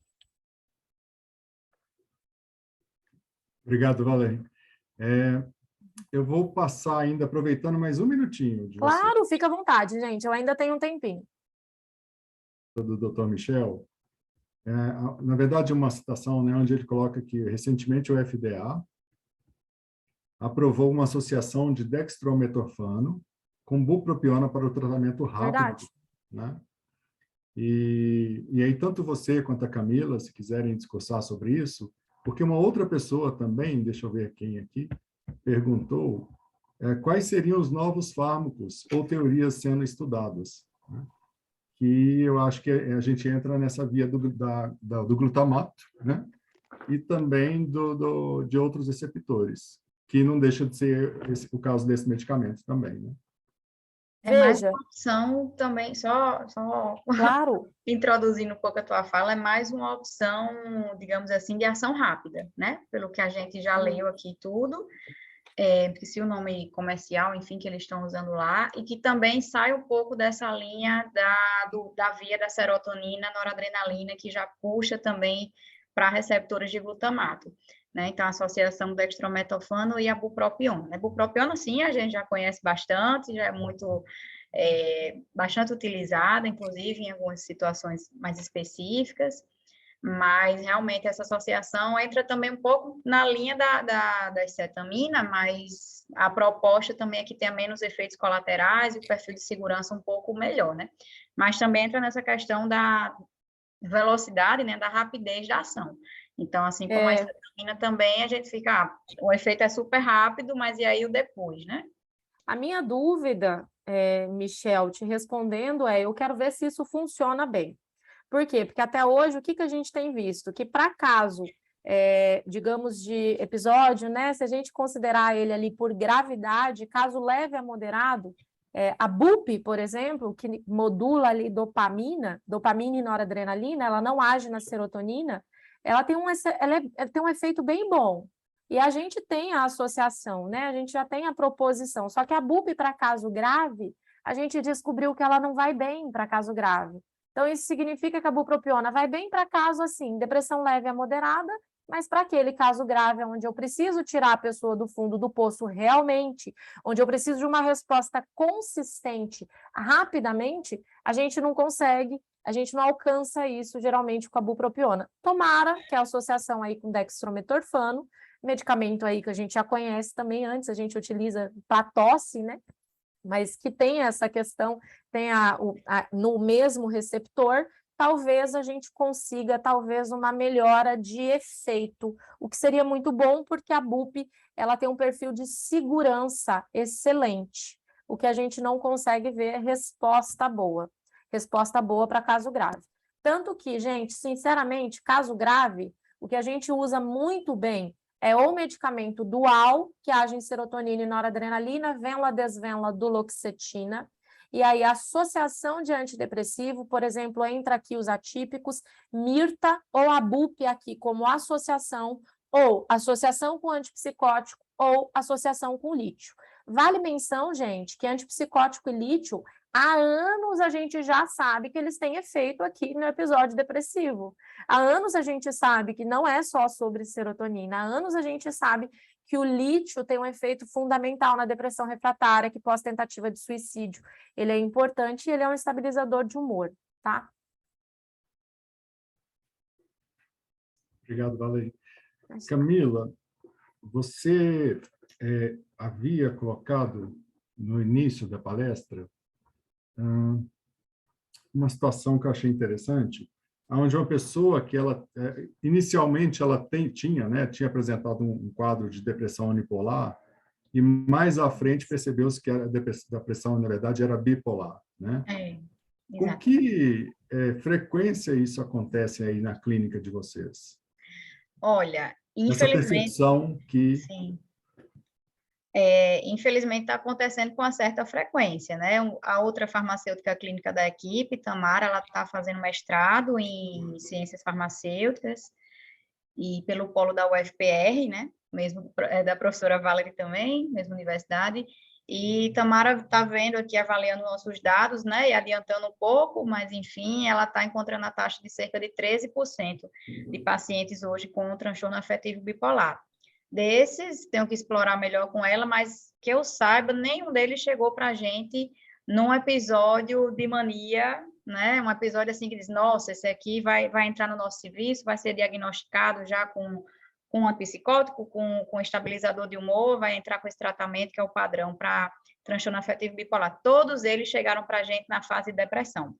Obrigado, Valéria. Eu vou passar ainda, aproveitando mais um minutinho de você. Claro, fica à vontade, gente, eu ainda tenho um tempinho. Do Dr. Michel, na verdade, uma citação onde ele coloca que, recentemente, o FDA aprovou uma associação de dextrometorfano com bupropiona para o tratamento rápido. Né? E aí, tanto você quanto a Camila, se quiserem discursar sobre isso, porque uma outra pessoa também, deixa eu ver quem aqui, perguntou quais seriam os novos fármacos ou teorias sendo estudadas. Né? Que eu acho que a gente entra nessa via do glutamato, né? E também de outros receptores, que não deixa de ser o caso desse medicamento também. Né? É mais Veja, uma opção também, só claro, introduzindo um pouco a tua fala, é mais uma opção, digamos assim, de ação rápida, né? Pelo que a gente já leu aqui tudo, esqueci o nome comercial, enfim, que eles estão usando lá, e que também sai um pouco dessa linha da via da serotonina, noradrenalina, que já puxa também para receptores de glutamato, né? Então, a associação do dextrometofano e a bupropiona. A bupropiona, sim, a gente já conhece bastante, já é muito bastante utilizada, inclusive em algumas situações mais específicas, mas realmente essa associação entra também um pouco na linha da acetamina, mas a proposta também é que tenha menos efeitos colaterais e o perfil de segurança um pouco melhor, né? Mas também entra nessa questão da velocidade, né, da rapidez da ação. Então, assim como a acetamina também, a gente fica, o efeito é super rápido, mas e aí o depois, né? a minha dúvida, Michel, te respondendo, eu quero ver se isso funciona bem. Por quê? Porque até hoje, o que a gente tem visto? Que para caso, digamos, de episódio, né? Se a gente considerar ele ali por gravidade, caso leve a moderado, a BUP, por exemplo, que modula ali dopamina e noradrenalina, ela não age na serotonina, ela tem ela tem um efeito bem bom. E a gente tem a associação, né? A gente já tem a proposição. Só que a BUP para caso grave, a gente descobriu que ela não vai bem para caso grave. Então, isso significa que a bupropiona vai bem para caso, assim, depressão leve a moderada, mas para aquele caso grave, onde eu preciso tirar a pessoa do fundo do poço realmente, onde eu preciso de uma resposta consistente rapidamente, a gente não consegue, a gente não alcança isso, geralmente, com a bupropiona. Tomara que a associação aí com dextrometorfano, medicamento aí que a gente já conhece também antes, a gente utiliza para tosse, né? Mas que tem essa questão, tem no mesmo receptor, talvez a gente consiga, talvez, uma melhora de efeito, o que seria muito bom, porque a BUP, ela tem um perfil de segurança excelente. O que a gente não consegue ver é resposta boa para caso grave. Tanto que, gente, sinceramente, caso grave, o que a gente usa muito bem é o medicamento dual, que age em serotonina e noradrenalina, venla-desvenla, duloxetina, e aí a associação de antidepressivo, por exemplo, entra aqui os atípicos, Mirta ou a BUP aqui como associação, ou associação com antipsicótico, ou associação com lítio. Vale menção, gente, que antipsicótico e lítio, há anos a gente já sabe que eles têm efeito aqui no episódio depressivo. Há anos a gente sabe que não é só sobre serotonina, há anos a gente sabe que o lítio tem um efeito fundamental na depressão refratária, que pós-tentativa de suicídio. Ele é importante e ele é um estabilizador de humor, tá? Obrigado, Valerie. Camila, você havia colocado no início da palestra uma situação que eu achei interessante, onde uma pessoa que inicialmente tinha apresentado um quadro de depressão unipolar e mais à frente percebeu-se que a depressão, na verdade, era bipolar, né? Com que frequência isso acontece aí na clínica de vocês? Olha, Essa infelizmente, percepção que... sim. Infelizmente está acontecendo com uma certa frequência, né? A outra farmacêutica clínica da equipe, Tamara, ela está fazendo mestrado em ciências farmacêuticas e pelo polo da UFPR, né? Mesmo da professora Valerie também, mesma universidade. E Tamara está vendo aqui, avaliando nossos dados, né? E adiantando um pouco, mas enfim, ela está encontrando a taxa de cerca de 13% de pacientes hoje com transtorno afetivo bipolar. Desses, tenho que explorar melhor com ela, mas que eu saiba, nenhum deles chegou para a gente num episódio de mania, né? Um episódio assim que diz, nossa, esse aqui vai entrar no nosso serviço, vai ser diagnosticado já com um antipsicótico, com estabilizador de humor, vai entrar com esse tratamento que é o padrão para transtorno afetivo bipolar. Todos eles chegaram para a gente na fase de depressão.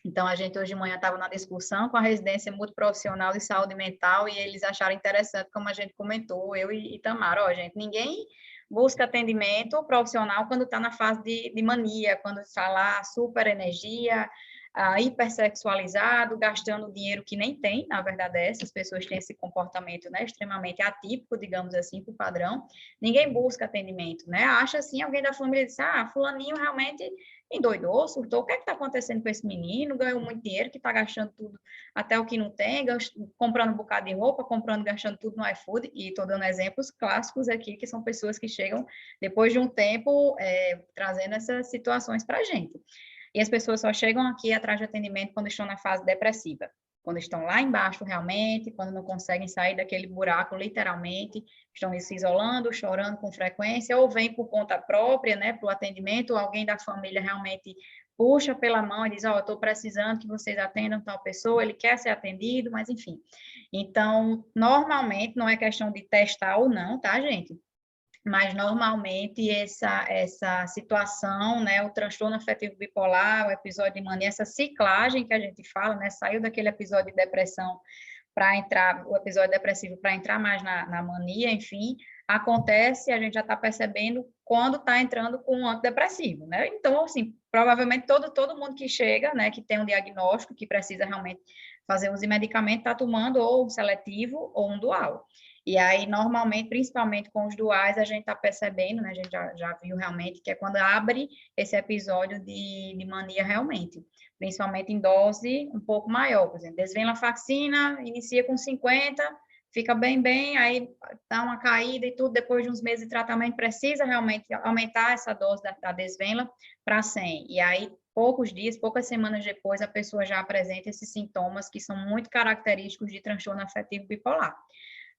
Então, a gente hoje de manhã estava na discussão com a residência multiprofissional de saúde mental e eles acharam interessante, como a gente comentou, eu e Tamara, gente, ninguém busca atendimento profissional quando está na fase de mania, quando está lá super energia, hipersexualizado, gastando dinheiro que nem tem, na verdade essas pessoas têm esse comportamento, né, extremamente atípico, digamos assim, para o padrão, ninguém busca atendimento, né, acha assim, alguém da família diz, fulaninho realmente... endoidou, surtou, o que é que está acontecendo com esse menino? Ganhou muito dinheiro, que está gastando tudo, até o que não tem, comprando um bocado de roupa, comprando, gastando tudo no iFood, e estou dando exemplos clássicos aqui, que são pessoas que chegam, depois de um tempo, trazendo essas situações para a gente. E as pessoas só chegam aqui atrás de atendimento quando estão na fase depressiva, quando estão lá embaixo realmente, quando não conseguem sair daquele buraco literalmente, estão se isolando, chorando com frequência, ou vêm por conta própria, né, para o atendimento, ou alguém da família realmente puxa pela mão e diz, ó, eu estou precisando que vocês atendam tal pessoa, ele quer ser atendido, mas enfim. Então, normalmente, não é questão de testar ou não, tá, gente? Mas normalmente essa situação, né, o transtorno afetivo bipolar, o episódio de mania, essa ciclagem que a gente fala, né, saiu daquele episódio de depressão para entrar, o episódio depressivo para entrar mais na mania, enfim, acontece, a gente já está percebendo quando está entrando com um antidepressivo, né? Então, assim, provavelmente todo mundo que chega, né, que tem um diagnóstico, que precisa realmente fazer uso de medicamento, está tomando ou um seletivo ou um dual. E aí, normalmente, principalmente com os duais, a gente está percebendo, né? A gente já viu realmente que é quando abre esse episódio de mania realmente, principalmente em dose um pouco maior. Por exemplo, desvenlafaxina, inicia com 50, fica bem, aí dá uma caída e tudo, depois de uns meses de tratamento, precisa realmente aumentar essa dose da desvenla para 100. E aí, poucos dias, poucas semanas depois, a pessoa já apresenta esses sintomas que são muito característicos de transtorno afetivo bipolar.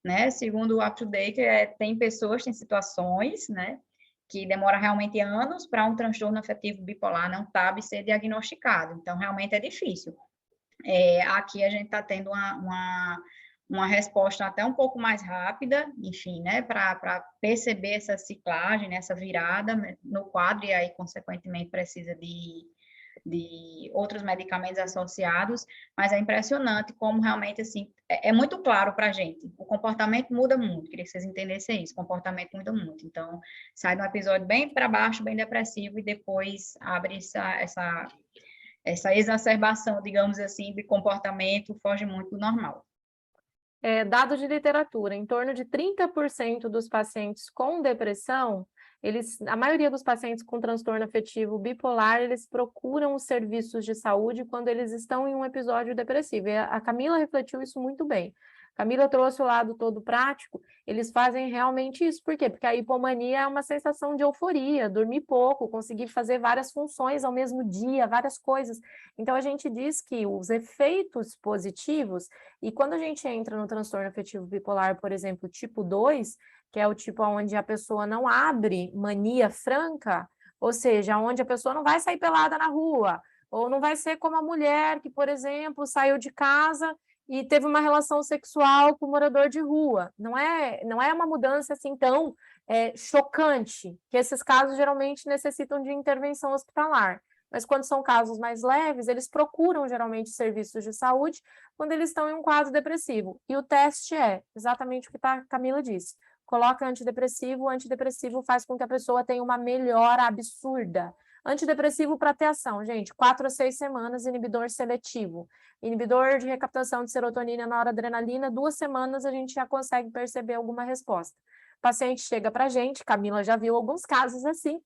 Né? Segundo o UpToDate, tem pessoas, tem situações, né, que demora realmente anos para um transtorno afetivo bipolar não TAB ser diagnosticado. Então, realmente é difícil. Aqui a gente está tendo uma resposta até um pouco mais rápida, enfim, né, para perceber essa ciclagem, né, essa virada no quadro, e aí, consequentemente, precisa de outros medicamentos associados, mas é impressionante como realmente, assim, é muito claro para a gente, o comportamento muda muito, queria que vocês entendessem isso, o comportamento muda muito, então, sai de um episódio bem para baixo, bem depressivo, e depois abre essa exacerbação, digamos assim, de comportamento, foge muito do normal. Dado de literatura, em torno de 30% dos pacientes com depressão, a maioria dos pacientes com transtorno afetivo bipolar, eles procuram os serviços de saúde quando eles estão em um episódio depressivo. E a Camila refletiu isso muito bem. Camila trouxe o lado todo prático, eles fazem realmente isso. Por quê? Porque a hipomania é uma sensação de euforia, dormir pouco, conseguir fazer várias funções ao mesmo dia, várias coisas. Então, a gente diz que os efeitos positivos, e quando a gente entra no transtorno afetivo bipolar, por exemplo, tipo 2, que é o tipo onde a pessoa não abre mania franca, ou seja, onde a pessoa não vai sair pelada na rua, ou não vai ser como a mulher que, por exemplo, saiu de casa e teve uma relação sexual com um morador de rua. Não é uma mudança assim tão chocante, que esses casos geralmente necessitam de intervenção hospitalar. Mas quando são casos mais leves, eles procuram geralmente serviços de saúde quando eles estão em um quadro depressivo. E o teste é exatamente o que a Camila disse. Coloca antidepressivo, o antidepressivo faz com que a pessoa tenha uma melhora absurda. Antidepressivo para ter ação, gente, 4 a 6 semanas, inibidor seletivo. Inibidor de recaptação de serotonina na noradrenalina, 2 semanas a gente já consegue perceber alguma resposta. O paciente chega para a gente, Camila já viu alguns casos assim,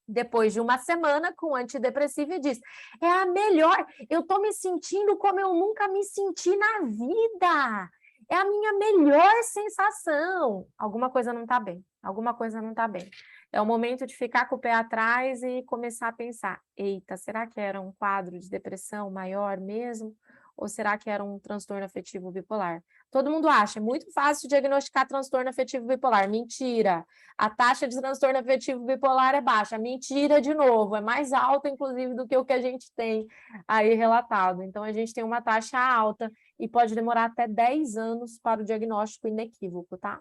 depois de uma semana com antidepressivo e diz, é a melhor, eu estou me sentindo como eu nunca me senti na vida, é a minha melhor sensação. Alguma coisa não está bem, alguma coisa não está bem. É o momento de ficar com o pé atrás e começar a pensar, eita, será que era um quadro de depressão maior mesmo? Ou será que era um transtorno afetivo bipolar? Todo mundo acha, é muito fácil diagnosticar transtorno afetivo bipolar. Mentira! A taxa de transtorno afetivo bipolar é baixa. Mentira de novo, é mais alta, inclusive, do que o que a gente tem aí relatado. Então, a gente tem uma taxa alta e pode demorar até 10 anos para o diagnóstico inequívoco, tá?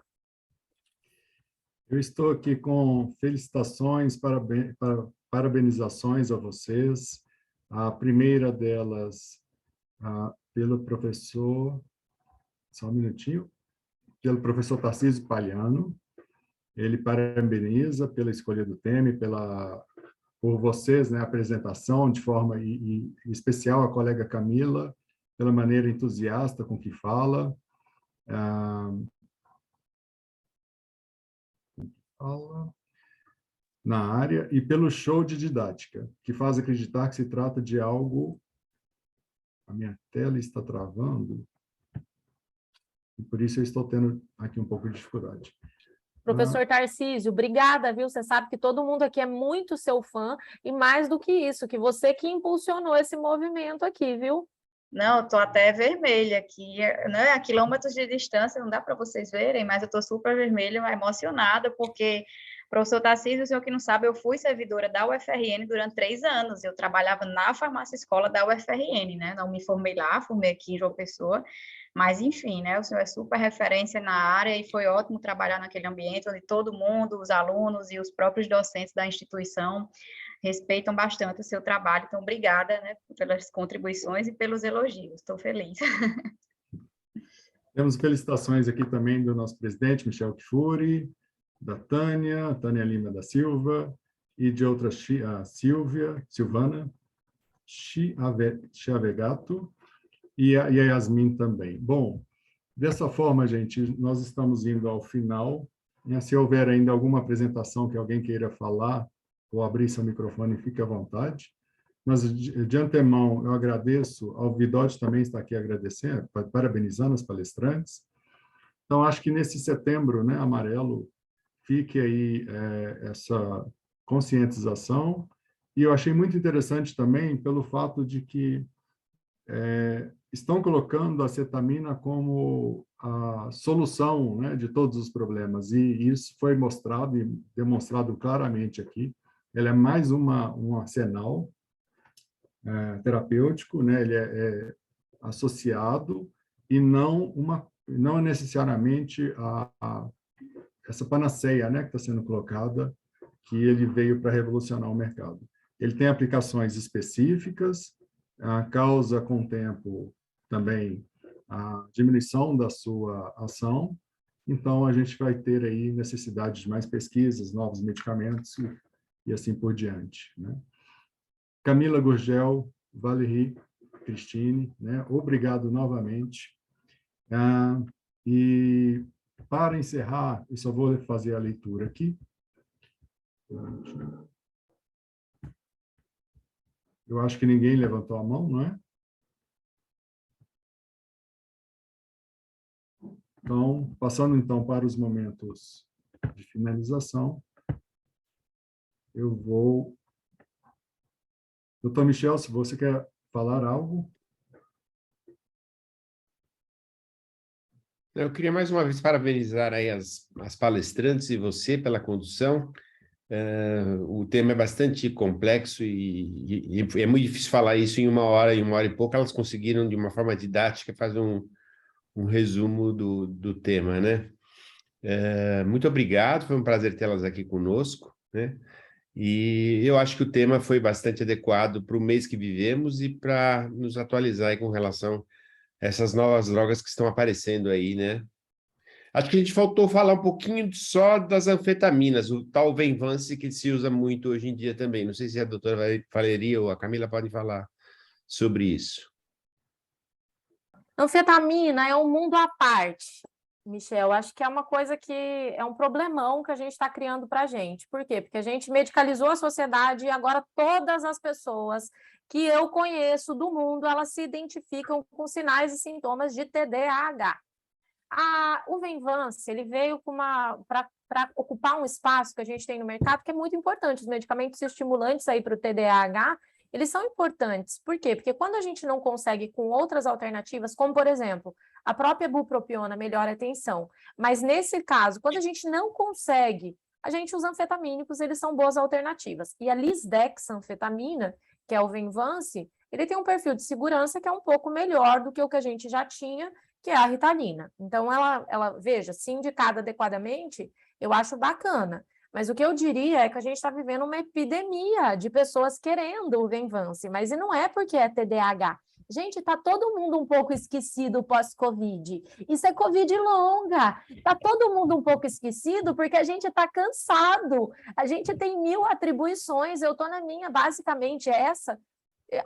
Eu estou aqui com felicitações, parabenizações a vocês. A primeira delas, pelo professor, só um minutinho, pelo professor Tarcísio Palhano. Ele parabeniza pela escolha do tema e por vocês, né, a apresentação, de forma especial a colega Camila, pela maneira entusiasta com que fala. na área e pelo show de didática, que faz acreditar que se trata de algo... A minha tela está travando, e por isso eu estou tendo aqui um pouco de dificuldade. Professor Tarcísio, obrigada, viu? Você sabe que todo mundo aqui é muito seu fã, e mais do que isso, que você que impulsionou esse movimento aqui, viu? Não, eu tô até vermelha aqui, né? A quilômetros de distância, não dá para vocês verem, mas eu tô super vermelha, emocionada, porque, professor Tarcísio, o senhor que não sabe, eu fui servidora da UFRN durante 3 anos, eu trabalhava na farmácia escola da UFRN, né? Não me formei lá, formei aqui em João Pessoa, mas enfim, né? O senhor é super referência na área e foi ótimo trabalhar naquele ambiente onde todo mundo, os alunos e os próprios docentes da instituição respeitam bastante o seu trabalho, então obrigada, né, pelas contribuições e pelos elogios, estou feliz. Temos felicitações aqui também do nosso presidente, Michel Kfouri, da Tânia Lima da Silva, e de outra a Silvana Chiavegato, e a Yasmin também. Bom, dessa forma, gente, nós estamos indo ao final. Se houver ainda alguma apresentação que alguém queira falar, ou abrir seu microfone, fique à vontade. Mas, de antemão, eu agradeço, ao Vidode também está aqui agradecendo, parabenizando os palestrantes. Então, acho que nesse setembro, né, amarelo, fique aí essa conscientização. E eu achei muito interessante também pelo fato de que estão colocando a cetamina como a solução, né, de todos os problemas. E isso foi mostrado e demonstrado claramente aqui. Ela é mais um arsenal terapêutico, né? Ele é associado e não necessariamente essa panaceia, né, que está sendo colocada, que ele veio para revolucionar o mercado. Ele tem aplicações específicas, causa com o tempo também a diminuição da sua ação, então a gente vai ter aí necessidade de mais pesquisas, novos medicamentos e assim por diante, né? Camila Gurgel, Valérie, Cristine, né? Obrigado novamente. E para encerrar, eu só vou fazer a leitura aqui. Eu acho que ninguém levantou a mão, não é? Então, passando então para os momentos de finalização, eu vou... Doutor Michel, se você quer falar algo... Eu queria mais uma vez parabenizar aí as palestrantes e você pela condução. O tema é bastante complexo e é muito difícil falar isso em 1 hora, em 1 hora e pouco. Elas conseguiram, de uma forma didática, fazer um resumo do tema, né? Muito obrigado, foi um prazer tê-las aqui conosco, né? E eu acho que o tema foi bastante adequado para o mês que vivemos e para nos atualizar aí com relação a essas novas drogas que estão aparecendo aí, né? Acho que a gente faltou falar um pouquinho só das anfetaminas, o tal Venvance que se usa muito hoje em dia também. Não sei se a doutora Valéria ou a Camila podem falar sobre isso. Anfetamina é um mundo à parte, Michel. Acho que é uma coisa que é um problemão que a gente está criando para a gente. Por quê? Porque a gente medicalizou a sociedade e agora todas as pessoas que eu conheço do mundo, elas se identificam com sinais e sintomas de TDAH. O Venvance, ele veio para ocupar um espaço que a gente tem no mercado que é muito importante. Os medicamentos estimulantes aí para o TDAH, eles são importantes. Por quê? Porque quando a gente não consegue com outras alternativas, como, por exemplo, a própria bupropiona melhora a atenção, mas nesse caso, quando a gente não consegue, a gente usa anfetamínicos, eles são boas alternativas. E a lisdexanfetamina, que é o Venvance, ele tem um perfil de segurança que é um pouco melhor do que o que a gente já tinha, que é a Ritalina. Então, ela veja, se indicada adequadamente, eu acho bacana. Mas o que eu diria é que a gente está vivendo uma epidemia de pessoas querendo o Venvance, mas e não é porque é TDAH. Gente, está todo mundo um pouco esquecido pós-Covid. Isso é Covid longa. Está todo mundo um pouco esquecido porque a gente está cansado. A gente tem 1000 atribuições. Eu estou na minha, basicamente, essa.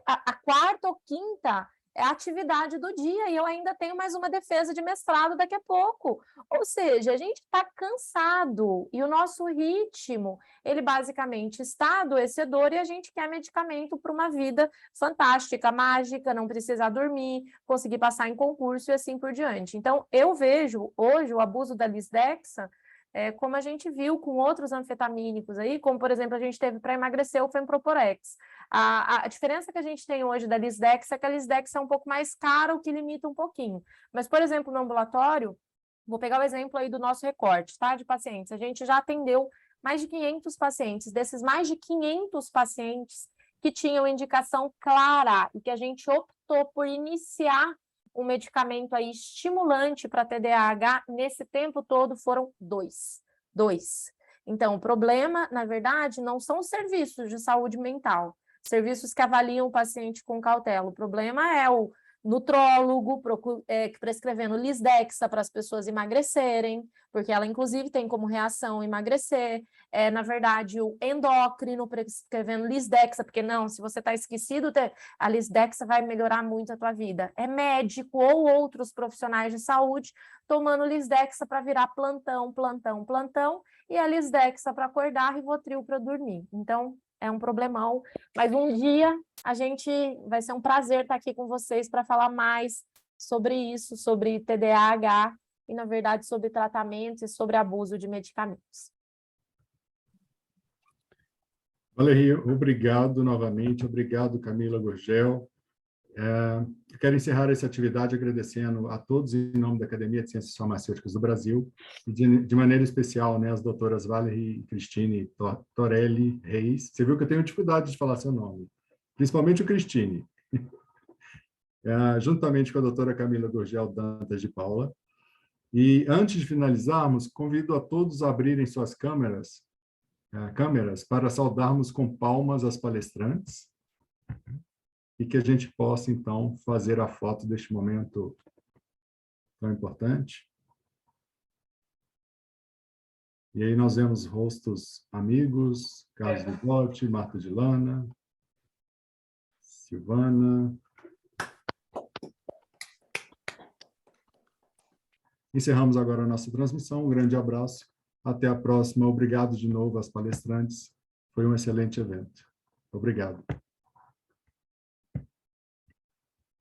A quarta ou quinta é a atividade do dia, e eu ainda tenho mais uma defesa de mestrado daqui a pouco. Ou seja, a gente está cansado, e o nosso ritmo, ele basicamente está adoecedor, e a gente quer medicamento para uma vida fantástica, mágica, não precisar dormir, conseguir passar em concurso e assim por diante. Então, eu vejo hoje o abuso da Lisdexa, como a gente viu com outros anfetamínicos aí, como, por exemplo, a gente teve para emagrecer o Femproporex. A diferença que a gente tem hoje da Lisdexa é que a Lisdexa é um pouco mais cara, o que limita um pouquinho. Mas, por exemplo, no ambulatório, vou pegar o exemplo aí do nosso recorte, tá, de pacientes. A gente já atendeu mais de 500 pacientes. Desses mais de 500 pacientes que tinham indicação clara e que a gente optou por iniciar um medicamento aí estimulante para TDAH, nesse tempo todo foram dois. Então, o problema, na verdade, não são os serviços de saúde mental, serviços que avaliam o paciente com cautela. O problema é o nutrólogo prescrevendo Lisdexa para as pessoas emagrecerem, porque ela, inclusive, tem como reação emagrecer. Na verdade, o endócrino prescrevendo Lisdexa, porque não, se você está esquecido, a Lisdexa vai melhorar muito a tua vida. É médico ou outros profissionais de saúde tomando Lisdexa para virar plantão, e a Lisdexa para acordar, Rivotril para dormir. Então, é um problemão, mas um dia vai ser um prazer estar aqui com vocês para falar mais sobre isso, sobre TDAH e, na verdade, sobre tratamentos e sobre abuso de medicamentos. Valéria, obrigado novamente, obrigado, Camila Gurgel. Eu quero encerrar essa atividade agradecendo a todos em nome da Academia de Ciências Farmacêuticas do Brasil, e de maneira especial, né, as doutoras Valerie e Cristine Torelli Reis. Você viu que eu tenho dificuldade de falar seu nome, principalmente o Cristine. Juntamente com a doutora Camila Gurgel Dantas de Paula. E antes de finalizarmos, convido a todos a abrirem suas câmeras para saudarmos com palmas as palestrantes, e que a gente possa, então, fazer a foto deste momento tão importante. E aí nós vemos rostos amigos, Carlos Vigotti, Marta de Lana, Silvana. Encerramos agora a nossa transmissão. Um grande abraço. Até a próxima. Obrigado de novo às palestrantes. Foi um excelente evento. Obrigado.